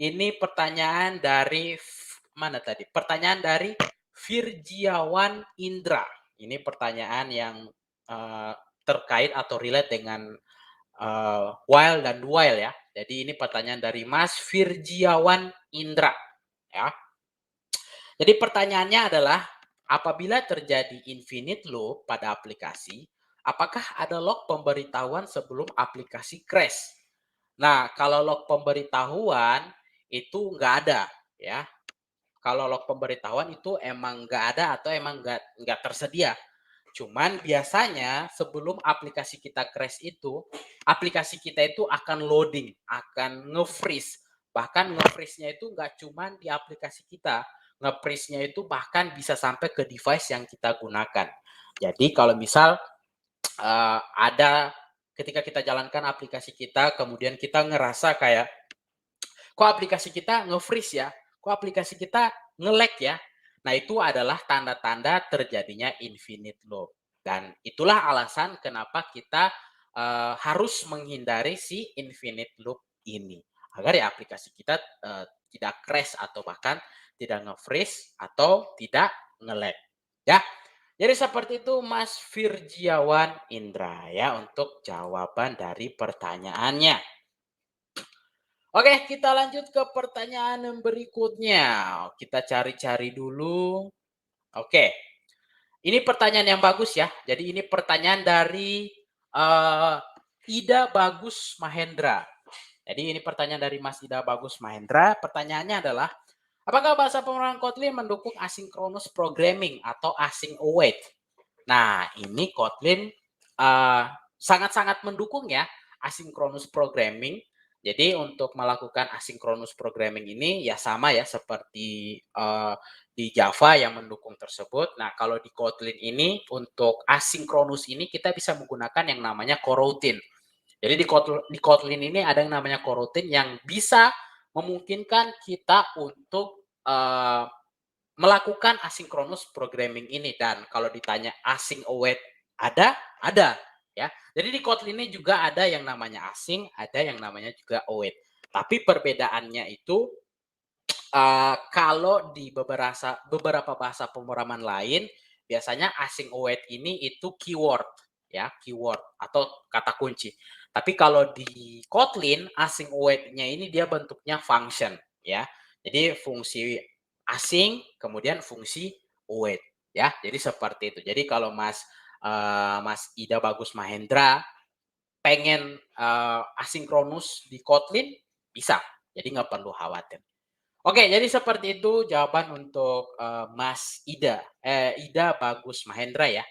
Ini pertanyaan dari mana tadi? Pertanyaan dari Virjiawan Indra. Ini pertanyaan yang terkait atau relate dengan while dan do while ya. Jadi ini pertanyaan dari Mas Virjiawan Indra ya. Jadi pertanyaannya adalah apabila terjadi infinite loop pada aplikasi, apakah ada log pemberitahuan sebelum aplikasi crash? Nah, kalau log pemberitahuan itu nggak ada ya. Kalau log pemberitahuan itu emang nggak ada atau emang nggak tersedia. Cuman biasanya sebelum aplikasi kita crash itu, aplikasi kita itu akan loading, akan nge-freeze. Bahkan nge-freeze-nya itu nggak cuman di aplikasi kita, nge-freeze-nya itu bahkan bisa sampai ke device yang kita gunakan. Jadi kalau misal ada ketika kita jalankan aplikasi kita, kemudian kita ngerasa kayak, kok aplikasi kita nge-freeze ya? Kok aplikasi kita nge-lag ya? Nah, itu adalah tanda-tanda terjadinya infinite loop. Dan itulah alasan kenapa kita harus menghindari si infinite loop ini. Agar ya aplikasi kita tidak crash atau bahkan tidak nge-freeze atau tidak nge-lag. Ya, jadi seperti itu Mas Virjiawan Indra ya untuk jawaban dari pertanyaannya. Oke, kita lanjut ke pertanyaan yang berikutnya. Kita cari-cari dulu. Oke, ini pertanyaan yang bagus ya. Jadi ini pertanyaan dari Ida Bagus Mahendra. Jadi ini pertanyaan dari Mas Ida Bagus Mahendra. Pertanyaannya adalah, apakah bahasa pemrograman Kotlin mendukung asynchronous programming atau async await? Nah, ini Kotlin sangat-sangat mendukung ya asynchronous programming. Jadi untuk melakukan asynchronous programming ini ya sama ya seperti di Java yang mendukung tersebut. Nah, kalau di Kotlin ini untuk asynchronous ini kita bisa menggunakan yang namanya coroutine. Jadi di Kotlin ini ada yang namanya coroutine yang bisa memungkinkan kita untuk melakukan asynchronous programming ini. Dan kalau ditanya async await ada ya. Jadi di Kotlin ini juga ada yang namanya async, ada yang namanya juga await. Tapi perbedaannya itu kalau di beberapa bahasa pemrograman lain biasanya async await ini itu keyword ya, keyword atau kata kunci. Tapi kalau di Kotlin async await-nya ini dia bentuknya function ya. Jadi fungsi async kemudian fungsi await ya. Jadi seperti itu. Jadi kalau Mas Ida Bagus Mahendra pengen asinkronus di Kotlin bisa. Jadi nggak perlu khawatir. Oke, jadi seperti itu jawaban untuk Mas Ida Bagus Mahendra ya.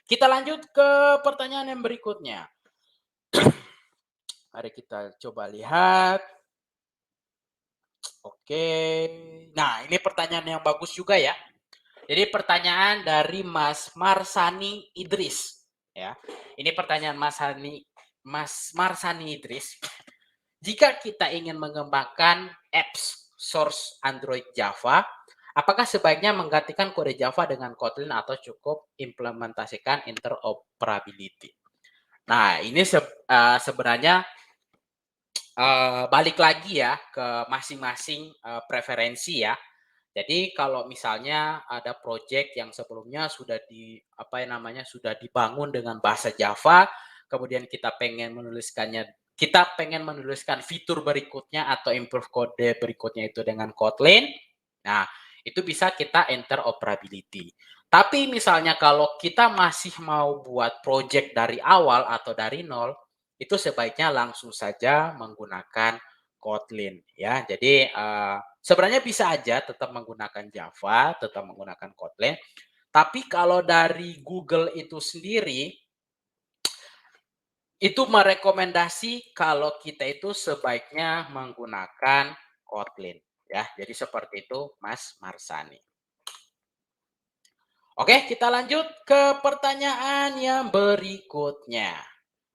Kita lanjut ke pertanyaan yang berikutnya. Mari kita coba lihat. Oke. Nah, ini pertanyaan yang bagus juga ya. Jadi pertanyaan dari Mas Marsani Idris ya. Ini pertanyaan Mas Marsani Idris. Jika kita ingin mengembangkan apps source Android Java, apakah sebaiknya menggantikan kode Java dengan Kotlin atau cukup implementasikan interoperability? Nah, ini sebenarnya balik lagi ya ke masing-masing preferensi ya. Jadi kalau misalnya ada project yang sebelumnya sudah sudah dibangun dengan bahasa Java, kemudian kita pengen menuliskan fitur berikutnya atau improve kode berikutnya itu dengan Kotlin. Nah, itu bisa kita interoperability. Tapi misalnya kalau kita masih mau buat project dari awal atau dari nol, itu sebaiknya langsung saja menggunakan Kotlin ya. Jadi sebenarnya bisa aja tetap menggunakan Java, tetap menggunakan Kotlin. Tapi kalau dari Google itu sendiri itu merekomendasi kalau kita itu sebaiknya menggunakan Kotlin ya. Jadi seperti itu Mas Marsani. Oke, kita lanjut ke pertanyaan yang berikutnya.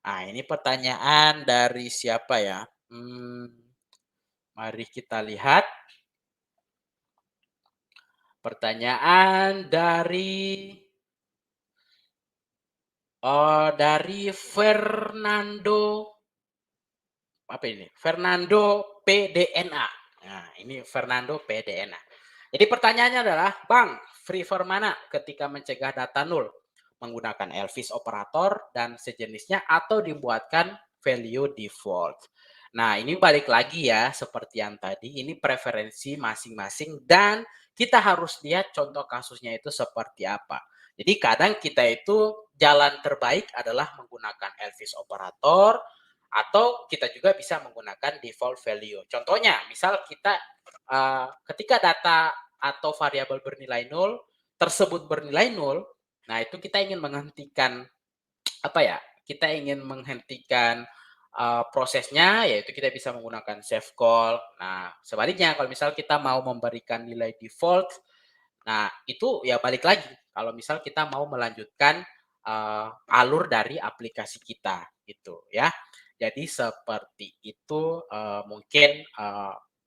Nah, ini pertanyaan dari siapa ya? Mari kita lihat. Pertanyaan dari Fernando PDNA. Nah, ini Fernando PDNA. Jadi pertanyaannya adalah, Bang, prefer mana ketika mencegah data nul? Menggunakan Elvis operator dan sejenisnya atau dibuatkan value default. Nah, ini balik lagi ya, seperti yang tadi, ini preferensi masing-masing dan kita harus lihat contoh kasusnya itu seperti apa. Jadi kadang kita itu jalan terbaik adalah menggunakan Elvis operator atau kita juga bisa menggunakan default value. Contohnya, misal kita ketika data atau variabel bernilai nol tersebut bernilai nol, nah itu kita ingin menghentikan kita ingin menghentikan prosesnya, yaitu kita bisa menggunakan save call. Nah, sebaliknya kalau misal kita mau memberikan nilai default, nah itu ya balik lagi. Kalau misal kita mau melanjutkan alur dari aplikasi kita, gitu ya. Jadi seperti itu mungkin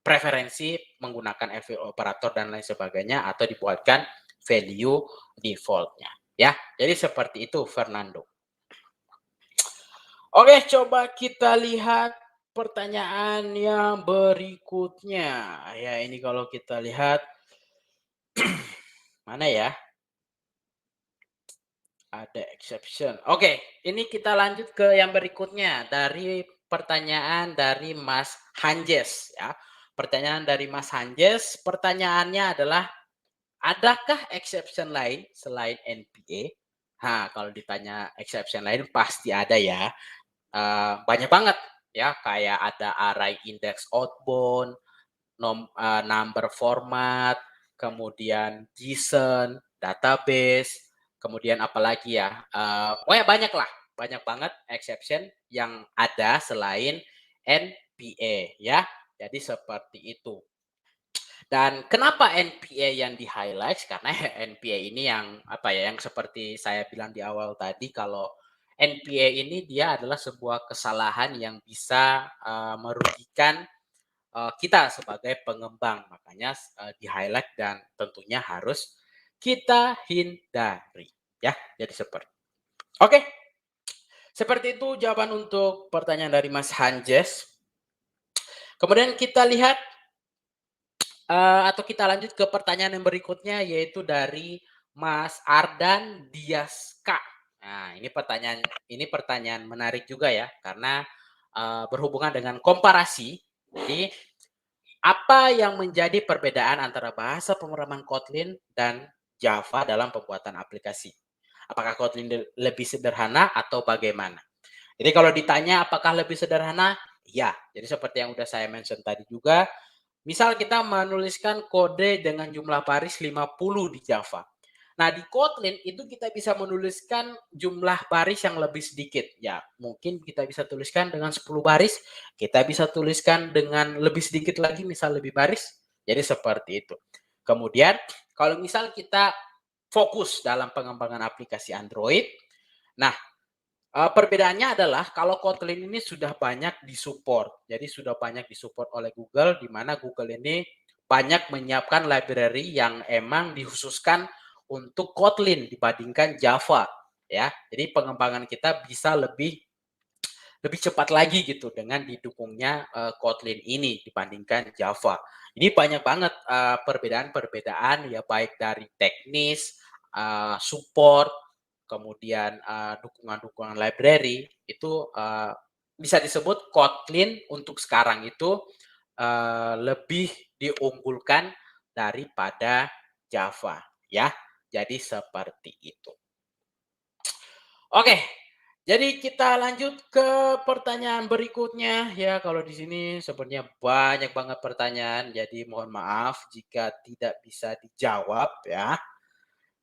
preferensi menggunakan FV operator dan lain sebagainya atau dibuatkan value default-nya ya. Jadi seperti itu Fernando. Oke, coba kita lihat pertanyaan yang berikutnya. Ya, ini kalau kita lihat mana ya? Ada exception. Oke, ini kita lanjut ke yang berikutnya dari pertanyaan dari Mas Hanjes ya. Pertanyaan dari Mas Hanjes, pertanyaannya adalah adakah exception lain selain NPA? Nah, kalau ditanya exception lain pasti ada ya. Banyak banget. ya, kayak ada array index outbound, number format, kemudian JSON, database, kemudian apalagi ya, pokoknya banyak banget exception yang ada selain NPA ya. Jadi seperti itu. Dan kenapa NPA yang di-highlight? Karena NPA ini yang apa ya, yang seperti saya bilang di awal tadi kalau NPA ini dia adalah sebuah kesalahan yang bisa merugikan kita sebagai pengembang. Makanya di-highlight dan tentunya harus kita hindari ya. Jadi seperti Oke, seperti itu jawaban untuk pertanyaan dari Mas Hanjes. Kemudian kita lihat atau kita lanjut ke pertanyaan yang berikutnya yaitu dari Mas Ardan Diaska. Nah, ini pertanyaan menarik juga ya karena berhubungan dengan komparasi. Jadi apa yang menjadi perbedaan antara bahasa pemrograman Kotlin dan Java dalam pembuatan aplikasi? Apakah Kotlin lebih sederhana atau bagaimana? Jadi kalau ditanya apakah lebih sederhana? Ya, jadi seperti yang udah saya mention tadi juga, misal kita menuliskan kode dengan jumlah baris 50 di Java. Nah, di Kotlin itu kita bisa menuliskan jumlah baris yang lebih sedikit. Ya, mungkin kita bisa tuliskan dengan 10 baris, kita bisa tuliskan dengan lebih sedikit lagi, misal lebih baris. Jadi seperti itu. Kemudian, kalau misal kita fokus dalam pengembangan aplikasi Android, nah perbedaannya adalah kalau Kotlin ini sudah banyak disupport. Jadi sudah banyak disupport oleh Google, di mana Google ini banyak menyiapkan library yang emang dikhususkan untuk Kotlin dibandingkan Java, ya. Jadi pengembangan kita bisa lebih lebih cepat lagi gitu dengan didukungnya Kotlin ini dibandingkan Java. Ini banyak banget perbedaan-perbedaan ya baik dari teknis, support, kemudian dukungan-dukungan library itu bisa disebut Kotlin untuk sekarang itu lebih diunggulkan daripada Java ya. Jadi seperti itu. Oke, jadi kita lanjut ke pertanyaan berikutnya ya. Kalau di sini sebenarnya banyak banget pertanyaan, jadi mohon maaf jika tidak bisa dijawab ya.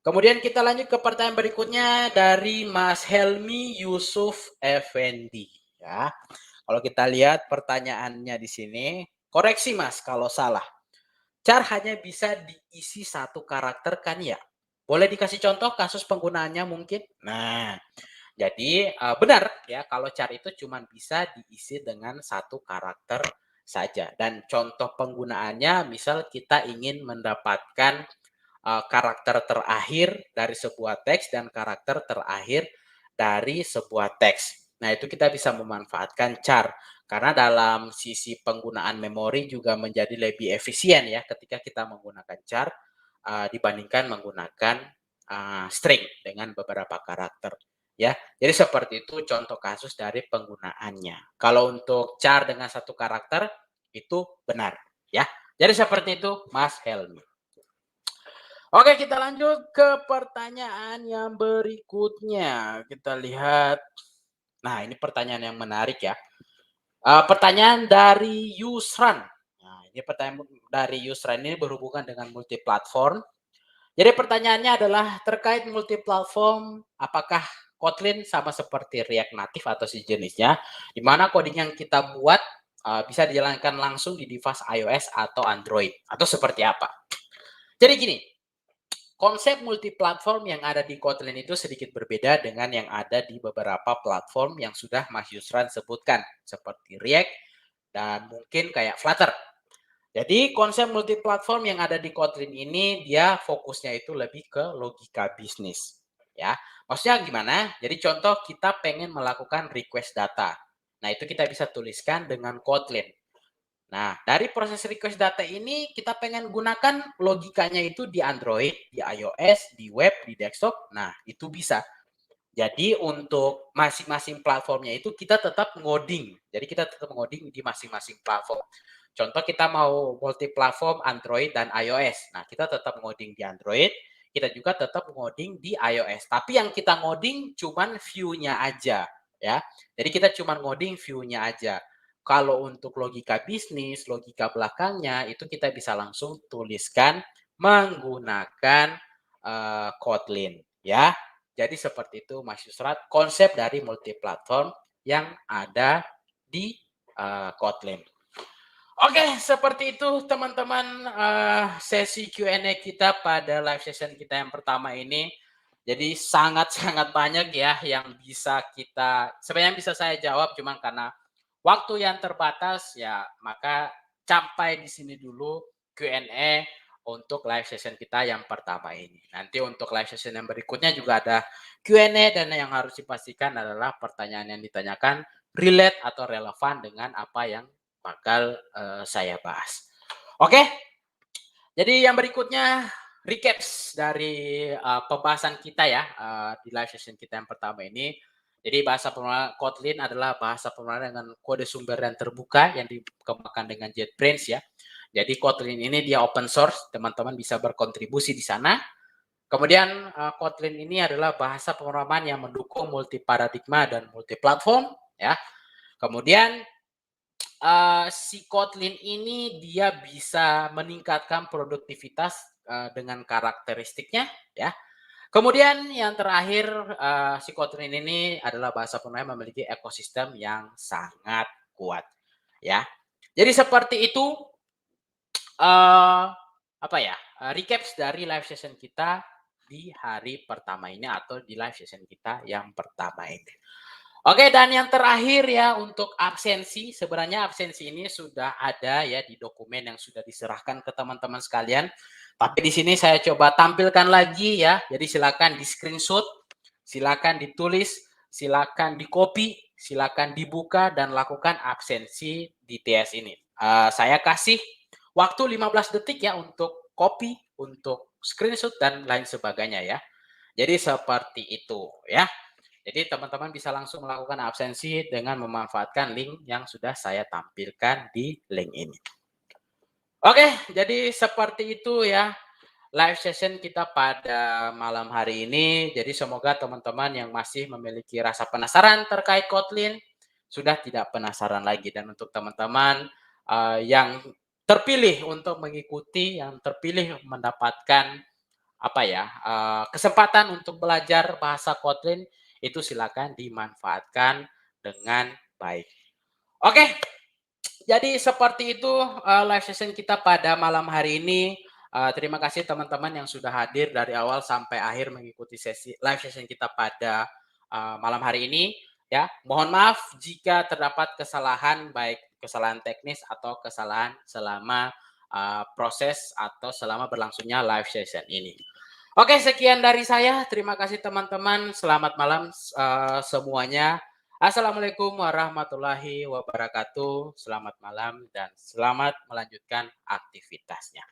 Kemudian kita lanjut ke pertanyaan berikutnya dari Mas Helmi Yusuf Effendi ya. Kalau kita lihat pertanyaannya di sini, koreksi Mas kalau salah. Char hanya bisa diisi satu karakter kan ya? Boleh dikasih contoh kasus penggunaannya mungkin? Nah, jadi benar ya kalau char itu cuma bisa diisi dengan satu karakter saja. Dan contoh penggunaannya misal kita ingin mendapatkan karakter terakhir dari sebuah teks dan karakter terakhir dari sebuah teks. Nah, itu kita bisa memanfaatkan char karena dalam sisi penggunaan memori juga menjadi lebih efisien ya ketika kita menggunakan char dibandingkan menggunakan string dengan beberapa karakter ya. Jadi seperti itu contoh kasus dari penggunaannya. Kalau untuk char dengan satu karakter itu benar ya. Jadi seperti itu Mas Helmi. Oke, kita lanjut ke pertanyaan yang berikutnya. Kita lihat. Nah, ini pertanyaan yang menarik ya. Pertanyaan dari Yusran. Nah, ini pertanyaan dari Yusran ini berhubungan dengan multiplatform. Jadi pertanyaannya adalah terkait multiplatform, apakah Kotlin sama seperti React Native atau sejenisnya, di mana coding yang kita buat bisa dijalankan langsung di device iOS atau Android, atau seperti apa? Jadi gini, konsep multiplatform yang ada di Kotlin itu sedikit berbeda dengan yang ada di beberapa platform yang sudah Mas Yusran sebutkan, seperti React dan mungkin kayak Flutter. Jadi konsep multiplatform yang ada di Kotlin ini dia fokusnya itu lebih ke logika bisnis, ya. Maksudnya gimana? Jadi contoh kita pengen melakukan request data. Nah, itu kita bisa tuliskan dengan Kotlin. Nah, dari proses request data ini kita pengen gunakan logikanya itu di Android, di iOS, di web, di desktop. Nah, itu bisa. Jadi untuk masing-masing platformnya itu kita tetap ngoding. Jadi kita tetap ngoding di masing-masing platform. Contoh kita mau multi-platform Android dan iOS. Nah, kita tetap ngoding di Android, kita juga tetap ngoding di iOS. Tapi yang kita ngoding cuman view-nya aja, ya. Jadi kita cuman ngoding view-nya aja. kalau untuk logika bisnis, logika belakangnya itu kita bisa langsung tuliskan menggunakan Kotlin ya. Jadi seperti itu Mas Yusrat konsep dari multi platform yang ada di Kotlin. Oke, seperti itu teman-teman sesi Q&A kita pada live session kita yang pertama ini. Jadi sangat-sangat banyak ya yang bisa kita sebenarnya bisa saya jawab cuma karena waktu yang terbatas ya maka sampai di sini dulu Q&A untuk live session kita yang pertama ini. Nanti untuk live session yang berikutnya juga ada Q&A dan yang harus dipastikan adalah pertanyaan yang ditanyakan relate atau relevan dengan apa yang bakal saya bahas. Oke, jadi yang berikutnya recaps dari pembahasan kita ya di live session kita yang pertama ini. Jadi bahasa pemrograman Kotlin adalah bahasa pemrograman dengan kode sumber yang terbuka yang dikembangkan dengan JetBrains ya. Jadi Kotlin ini dia open source, teman-teman bisa berkontribusi di sana. Kemudian Kotlin ini adalah bahasa pemrograman yang mendukung multi paradigma dan multi platform ya. Kemudian si Kotlin ini dia bisa meningkatkan produktivitas dengan karakteristiknya ya. Kemudian yang terakhir si Kotlin ini adalah bahasa pemrograman yang memiliki ekosistem yang sangat kuat ya. Jadi seperti itu recaps dari live session kita di hari pertama ini atau di live session kita yang pertama ini. Oke, dan yang terakhir ya untuk absensi, sebenarnya absensi ini sudah ada ya di dokumen yang sudah diserahkan ke teman-teman sekalian. Tapi di sini saya coba tampilkan lagi ya. Jadi silakan di screenshot, silakan ditulis, silakan di copy, silakan dibuka dan lakukan absensi di TS ini. Saya kasih waktu 15 detik ya untuk copy, untuk screenshot dan lain sebagainya ya. Jadi seperti itu ya. Jadi teman-teman bisa langsung melakukan absensi dengan memanfaatkan link yang sudah saya tampilkan di link ini. Oke, jadi seperti itu ya live session kita pada malam hari ini. Jadi semoga teman-teman yang masih memiliki rasa penasaran terkait Kotlin sudah tidak penasaran lagi. Dan untuk teman-teman yang terpilih untuk mengikuti, yang terpilih mendapatkan kesempatan untuk belajar bahasa Kotlin itu silakan dimanfaatkan dengan baik. Oke, jadi seperti itu live session kita pada malam hari ini. Terima kasih teman-teman yang sudah hadir dari awal sampai akhir mengikuti sesi live session kita pada malam hari ini. Ya, mohon maaf jika terdapat kesalahan baik kesalahan teknis atau kesalahan selama proses atau selama berlangsungnya live session ini. Oke, sekian dari saya. Terima kasih teman-teman. Selamat malam semuanya. Assalamualaikum warahmatullahi wabarakatuh. Selamat malam dan selamat melanjutkan aktivitasnya.